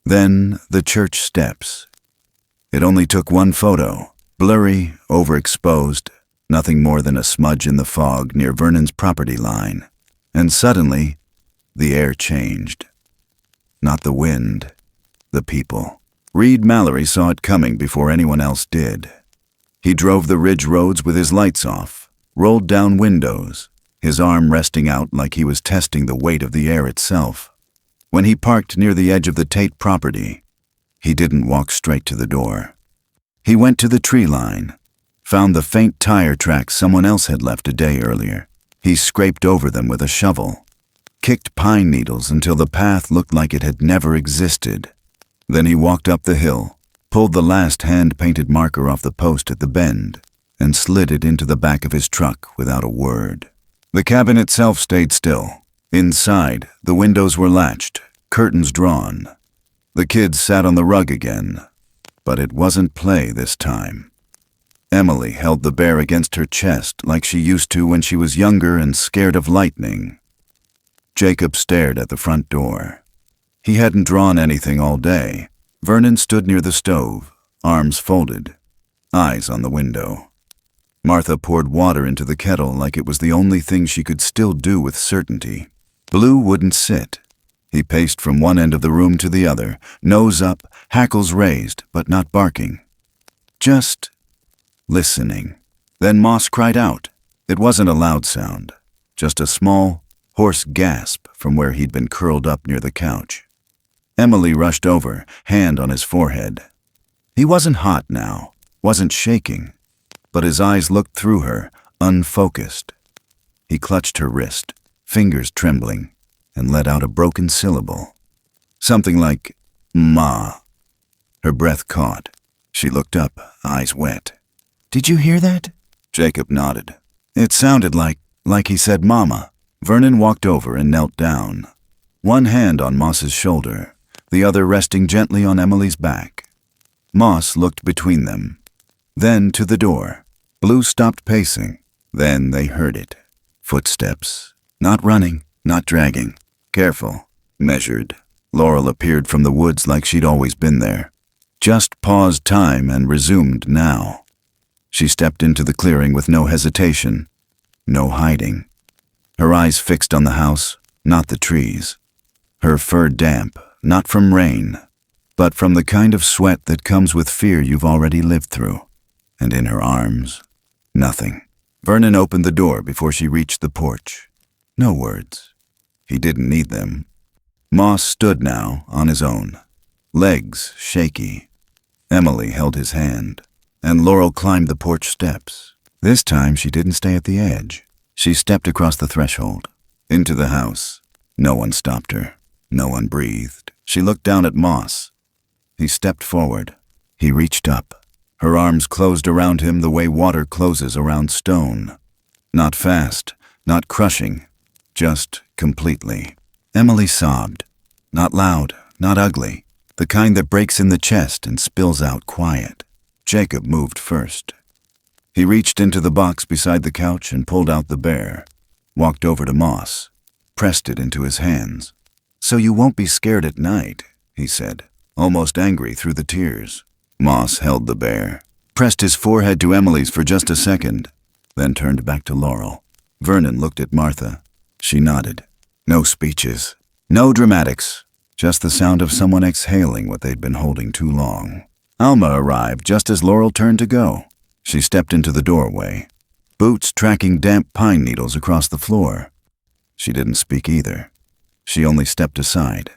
Then the church steps. It only took one photo, blurry, overexposed, nothing more than a smudge in the fog near Vernon's property line. And suddenly, the air changed. Not the wind, the people. Reed Mallory saw it coming before anyone else did. He drove the ridge roads with his lights off, rolled down windows, his arm resting out like he was testing the weight of the air itself. When he parked near the edge of the Tate property, he didn't walk straight to the door. He went to the tree line, found the faint tire tracks someone else had left a day earlier. He scraped over them with a shovel. kicked pine needles until the path looked like it had never existed. Then he walked up the hill, pulled the last hand-painted marker off the post at the bend, and slid it into the back of his truck without a word. The cabin itself stayed still. Inside, the windows were latched, curtains drawn. The kids sat on the rug again, but it wasn't play this time. Emily held the bear against her chest like she used to when she was younger and scared of lightning. Jacob stared at the front door. He hadn't drawn anything all day. Vernon stood near the stove, arms folded, eyes on the window. Martha poured water into the kettle like it was the only thing she could still do with certainty. Blue wouldn't sit. He paced from one end of the room to the other, nose up, hackles raised, but not barking. Just listening. Then Moss cried out. It wasn't a loud sound, just a small, hoarse gasp from where he'd been curled up near the couch. Emily rushed over, hand on his forehead. He wasn't hot now, wasn't shaking, but his eyes looked through her, unfocused. He clutched her wrist, fingers trembling, and let out a broken syllable. Something like, "Ma." Her breath caught. She looked up, eyes wet. "Did you hear that?" Jacob nodded. It sounded like he said Mama. Vernon walked over and knelt down, one hand on Moss's shoulder, the other resting gently on Emily's back. Moss looked between them, then to the door. Blue stopped pacing. Then they heard it. Footsteps. Not running, not dragging. Careful, measured. Laurel appeared from the woods like she'd always been there. Just paused time and resumed now. She stepped into the clearing with no hesitation, no hiding. Her eyes fixed on the house, not the trees. Her fur damp, not from rain, but from the kind of sweat that comes with fear you've already lived through. And in her arms, nothing. Vernon opened the door before she reached the porch. No words. He didn't need them. Moss stood now, on his own, legs shaky. Emily held his hand, and Laurel climbed the porch steps. This time she didn't stay at the edge. She stepped across the threshold, into the house. No one stopped her. No one breathed. She looked down at Moss. He stepped forward. He reached up. Her arms closed around him the way water closes around stone. Not fast, not crushing, just completely. Emily sobbed. Not loud, not ugly, the kind that breaks in the chest and spills out quiet. Jacob moved first. He reached into the box beside the couch and pulled out the bear, walked over to Moss, pressed it into his hands. "So you won't be scared at night," he said, almost angry through the tears. Moss held the bear, pressed his forehead to Emily's for just a second, then turned back to Laurel. Vernon looked at Martha. She nodded. No speeches, no dramatics, just the sound of someone exhaling what they'd been holding too long. Alma arrived just as Laurel turned to go. She stepped into the doorway, boots tracking damp pine needles across the floor. She didn't speak either. She only stepped aside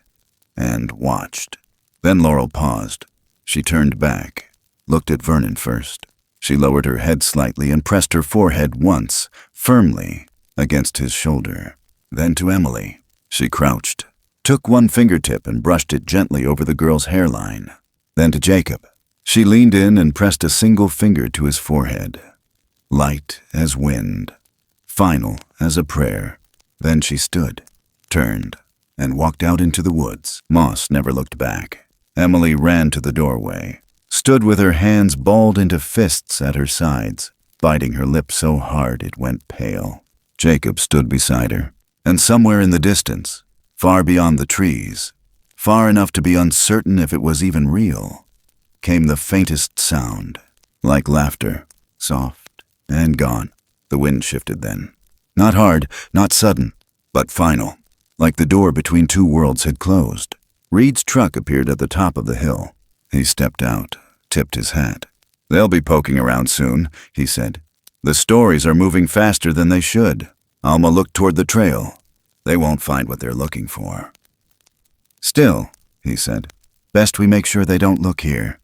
and watched. Then Laurel paused. She turned back, looked at Vernon first. She lowered her head slightly and pressed her forehead once, firmly, against his shoulder. Then to Emily. She crouched, took one fingertip and brushed it gently over the girl's hairline. Then to Jacob. She leaned in and pressed a single finger to his forehead. Light as wind, final as a prayer. Then she stood, turned, and walked out into the woods. Moss never looked back. Emily ran to the doorway, stood with her hands balled into fists at her sides, biting her lip so hard it went pale. Jacob stood beside her, and somewhere in the distance, far beyond the trees, far enough to be uncertain if it was even real, came the faintest sound, like laughter, soft and gone. The wind shifted then. Not hard, not sudden, but final, like the door between two worlds had closed. Reed's truck appeared at the top of the hill. He stepped out, tipped his hat. "They'll be poking around soon," he said. "The stories are moving faster than they should." Alma looked toward the trail. "They won't find what they're looking for." "Still," he said, "best we make sure they don't look here."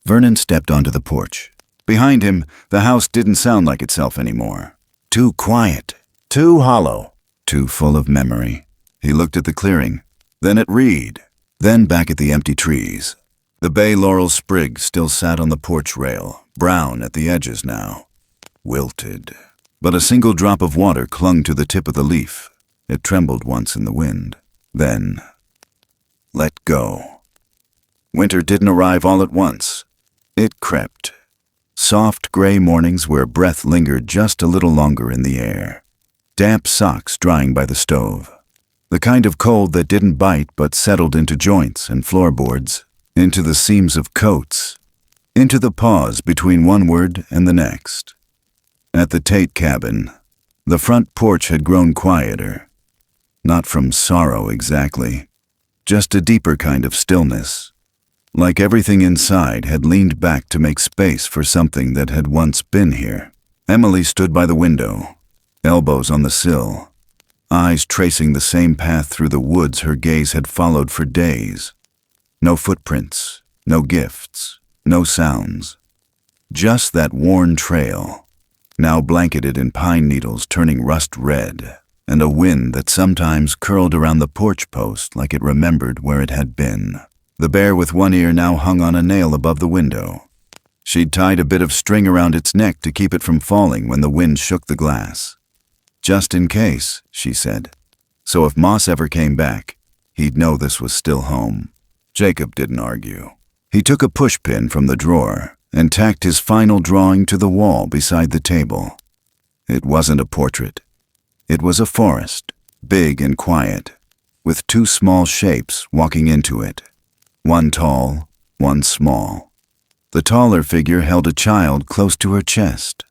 Vernon stepped onto the porch. Behind him, the house didn't sound like itself anymore. Too quiet, too hollow, too full of memory. He looked at the clearing, then at Reed, then back at the empty trees. The bay laurel sprig still sat on the porch rail, brown at the edges now, wilted. But a single drop of water clung to the tip of the leaf. It trembled once in the wind, then let go. Winter didn't arrive all at once. It crept. Soft gray mornings where breath lingered just a little longer in the air. Damp socks drying by the stove. The kind of cold that didn't bite but settled into joints and floorboards, into the seams of coats, into the pause between one word and the next. At the Tate cabin, the front porch had grown quieter. Not from sorrow exactly, just a deeper kind of stillness. Like everything inside had leaned back to make space for something that had once been here. Emily stood by the window, elbows on the sill, eyes tracing the same path through the woods her gaze had followed for days. No footprints, no gifts, no sounds. Just that worn trail, now blanketed in pine needles turning rust red, and a wind that sometimes curled around the porch post like it remembered where it had been. The bear with one ear now hung on a nail above the window. She'd tied a bit of string around its neck to keep it from falling when the wind shook the glass. Just in case, she said. So if Moss ever came back, he'd know this was still home. Jacob didn't argue. He took a pushpin from the drawer and tacked his final drawing to the wall beside the table. It wasn't a portrait. It was a forest, big and quiet, with two small shapes walking into it. One tall, one small. The taller figure held a child close to her chest.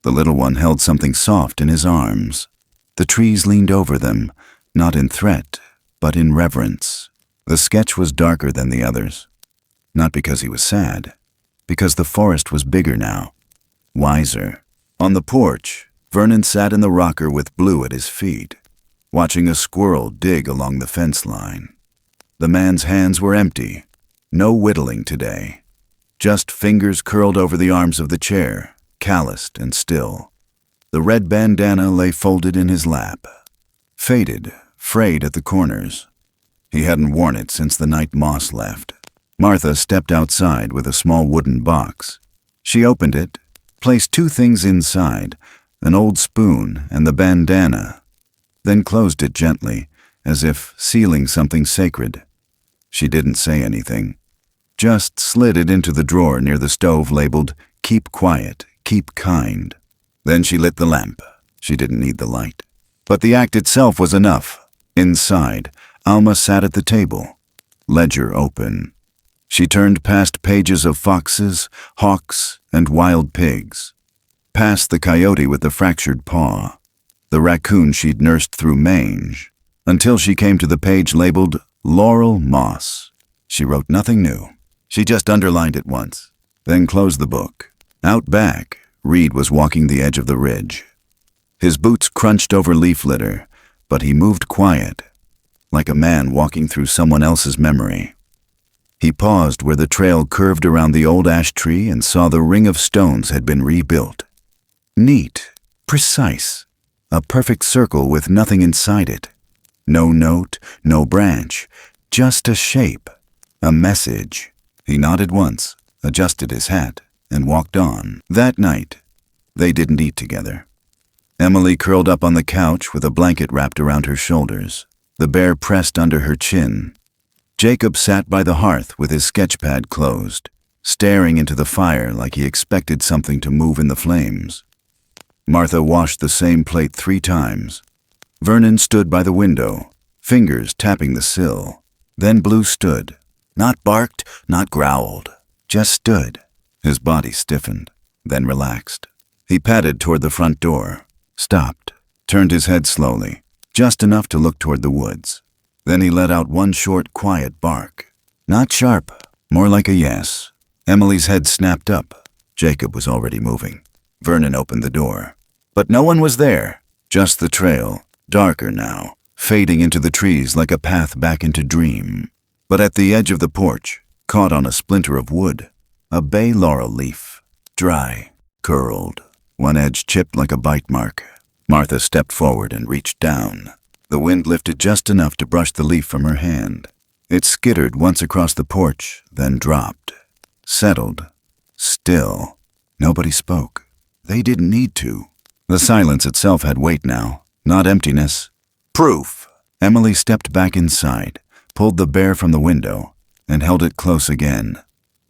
The little one held something soft in his arms. The trees leaned over them, not in threat, but in reverence. The sketch was darker than the others. Not because he was sad, because the forest was bigger now, wiser. On the porch, Vernon sat in the rocker with Blue at his feet, watching a squirrel dig along the fence line. The man's hands were empty, no whittling today. Just fingers curled over the arms of the chair, calloused and still. The red bandana lay folded in his lap, faded, frayed at the corners. He hadn't worn it since the night Moss left. Martha stepped outside with a small wooden box. She opened it, placed two things inside, an old spoon and the bandana, then closed it gently, as if sealing something sacred. She didn't say anything, just slid it into the drawer near the stove labeled, "Keep quiet, keep kind." Then she lit the lamp. She didn't need the light. But the act itself was enough. Inside, Alma sat at the table, ledger open. She turned past pages of foxes, hawks, and wild pigs, past the coyote with the fractured paw, the raccoon she'd nursed through mange, until she came to the page labeled Laurel Moss. She wrote nothing new. She just underlined it once, then closed the book. Out back, Reed was walking the edge of the ridge. His boots crunched over leaf litter, but he moved quiet, like a man walking through someone else's memory. He paused where the trail curved around the old ash tree and saw the ring of stones had been rebuilt. Neat, precise, a perfect circle with nothing inside it. No note, no branch, just a shape, a message. He nodded once, adjusted his hat, and walked on. That night, they didn't eat together. Emily curled up on the couch with a blanket wrapped around her shoulders, the bear pressed under her chin. Jacob sat by the hearth with his sketchpad closed, staring into the fire like he expected something to move in the flames. Martha washed the same plate 3 times. Vernon stood by the window, fingers tapping the sill. Then Blue stood, not barked, not growled, just stood. His body stiffened, then relaxed. He padded toward the front door, stopped, turned his head slowly, just enough to look toward the woods. Then he let out one short, quiet bark. Not sharp, more like a yes. Emily's head snapped up. Jacob was already moving. Vernon opened the door. But no one was there, just the trail, darker now, fading into the trees like a path back into dream. But at the edge of the porch, caught on a splinter of wood, a bay laurel leaf, dry, curled, one edge chipped like a bite mark. Martha stepped forward and reached down. The wind lifted just enough to brush the leaf from her hand. It skittered once across the porch, then dropped. Settled. Still. Nobody spoke. They didn't need to. The silence itself had weight now, not emptiness. Proof! Emily stepped back inside, pulled the bear from the window, and held it close again.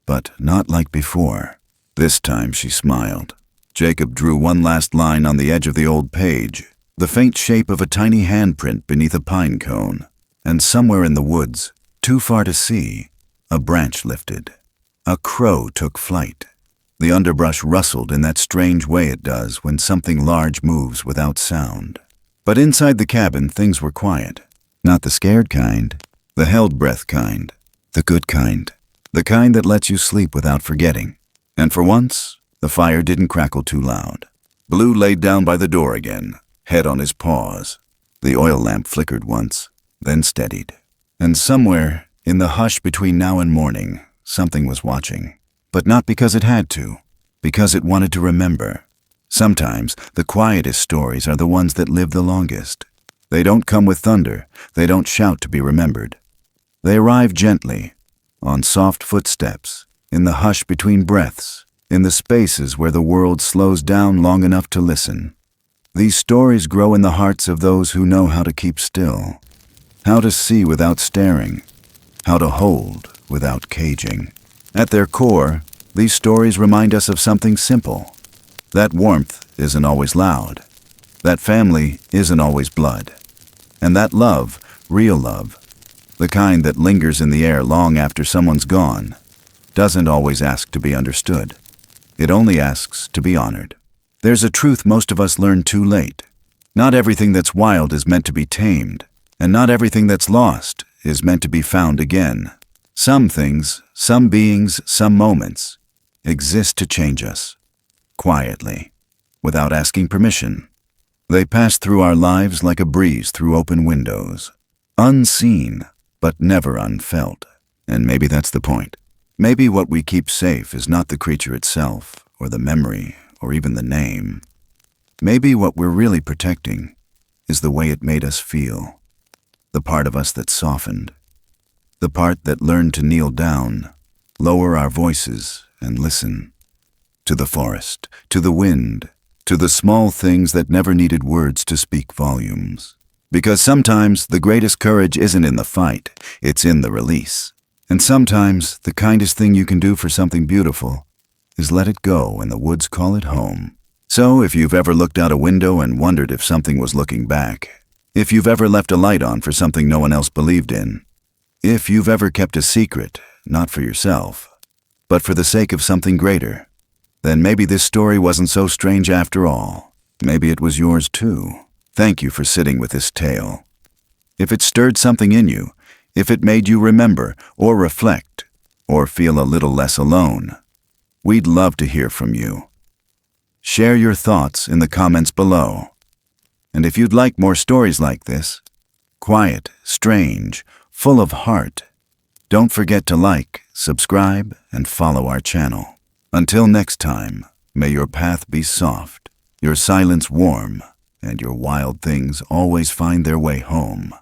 But not like before. This time she smiled. Jacob drew one last line on the edge of the old page, the faint shape of a tiny handprint beneath a pine cone. And somewhere in the woods, too far to see, a branch lifted. A crow took flight. The underbrush rustled in that strange way it does when something large moves without sound. But inside the cabin, things were quiet. Not the scared kind, the held breath kind, the good kind, the kind that lets you sleep without forgetting. And for once, the fire didn't crackle too loud. Blue laid down by the door again, head on his paws. The oil lamp flickered once, then steadied. And somewhere, in the hush between now and morning, something was watching. But not because it had to, because it wanted to remember. Sometimes the quietest stories are the ones that live the longest. They don't come with thunder, they don't shout to be remembered. They arrive gently, on soft footsteps, in the hush between breaths, in the spaces where the world slows down long enough to listen. These stories grow in the hearts of those who know how to keep still, how to see without staring, how to hold without caging. At their core, these stories remind us of something simple. That warmth isn't always loud. That family isn't always blood. And that love, real love, the kind that lingers in the air long after someone's gone, doesn't always ask to be understood. It only asks to be honored. There's a truth most of us learn too late. Not everything that's wild is meant to be tamed, and not everything that's lost is meant to be found again. Some things, some beings, some moments exist to change us, quietly, without asking permission. They pass through our lives like a breeze through open windows, unseen, but never unfelt. And maybe that's the point. Maybe what we keep safe is not the creature itself, or the memory, or even the name. Maybe what we're really protecting is the way it made us feel, the part of us that softened, the part that learned to kneel down, lower our voices, and listen. To the forest, to the wind, to the small things that never needed words to speak volumes. Because sometimes the greatest courage isn't in the fight, it's in the release. And sometimes the kindest thing you can do for something beautiful is let it go and the woods call it home. So if you've ever looked out a window and wondered if something was looking back, if you've ever left a light on for something no one else believed in, if you've ever kept a secret, not for yourself, but for the sake of something greater, then maybe this story wasn't so strange after all. Maybe it was yours too. Thank you for sitting with this tale. If it stirred something in you, if it made you remember or reflect or feel a little less alone, we'd love to hear from you. Share your thoughts in the comments below. And if you'd like more stories like this, quiet, strange, full of heart, don't forget to like, subscribe, and follow our channel. Until next time, may your path be soft, your silence warm, and your wild things always find their way home.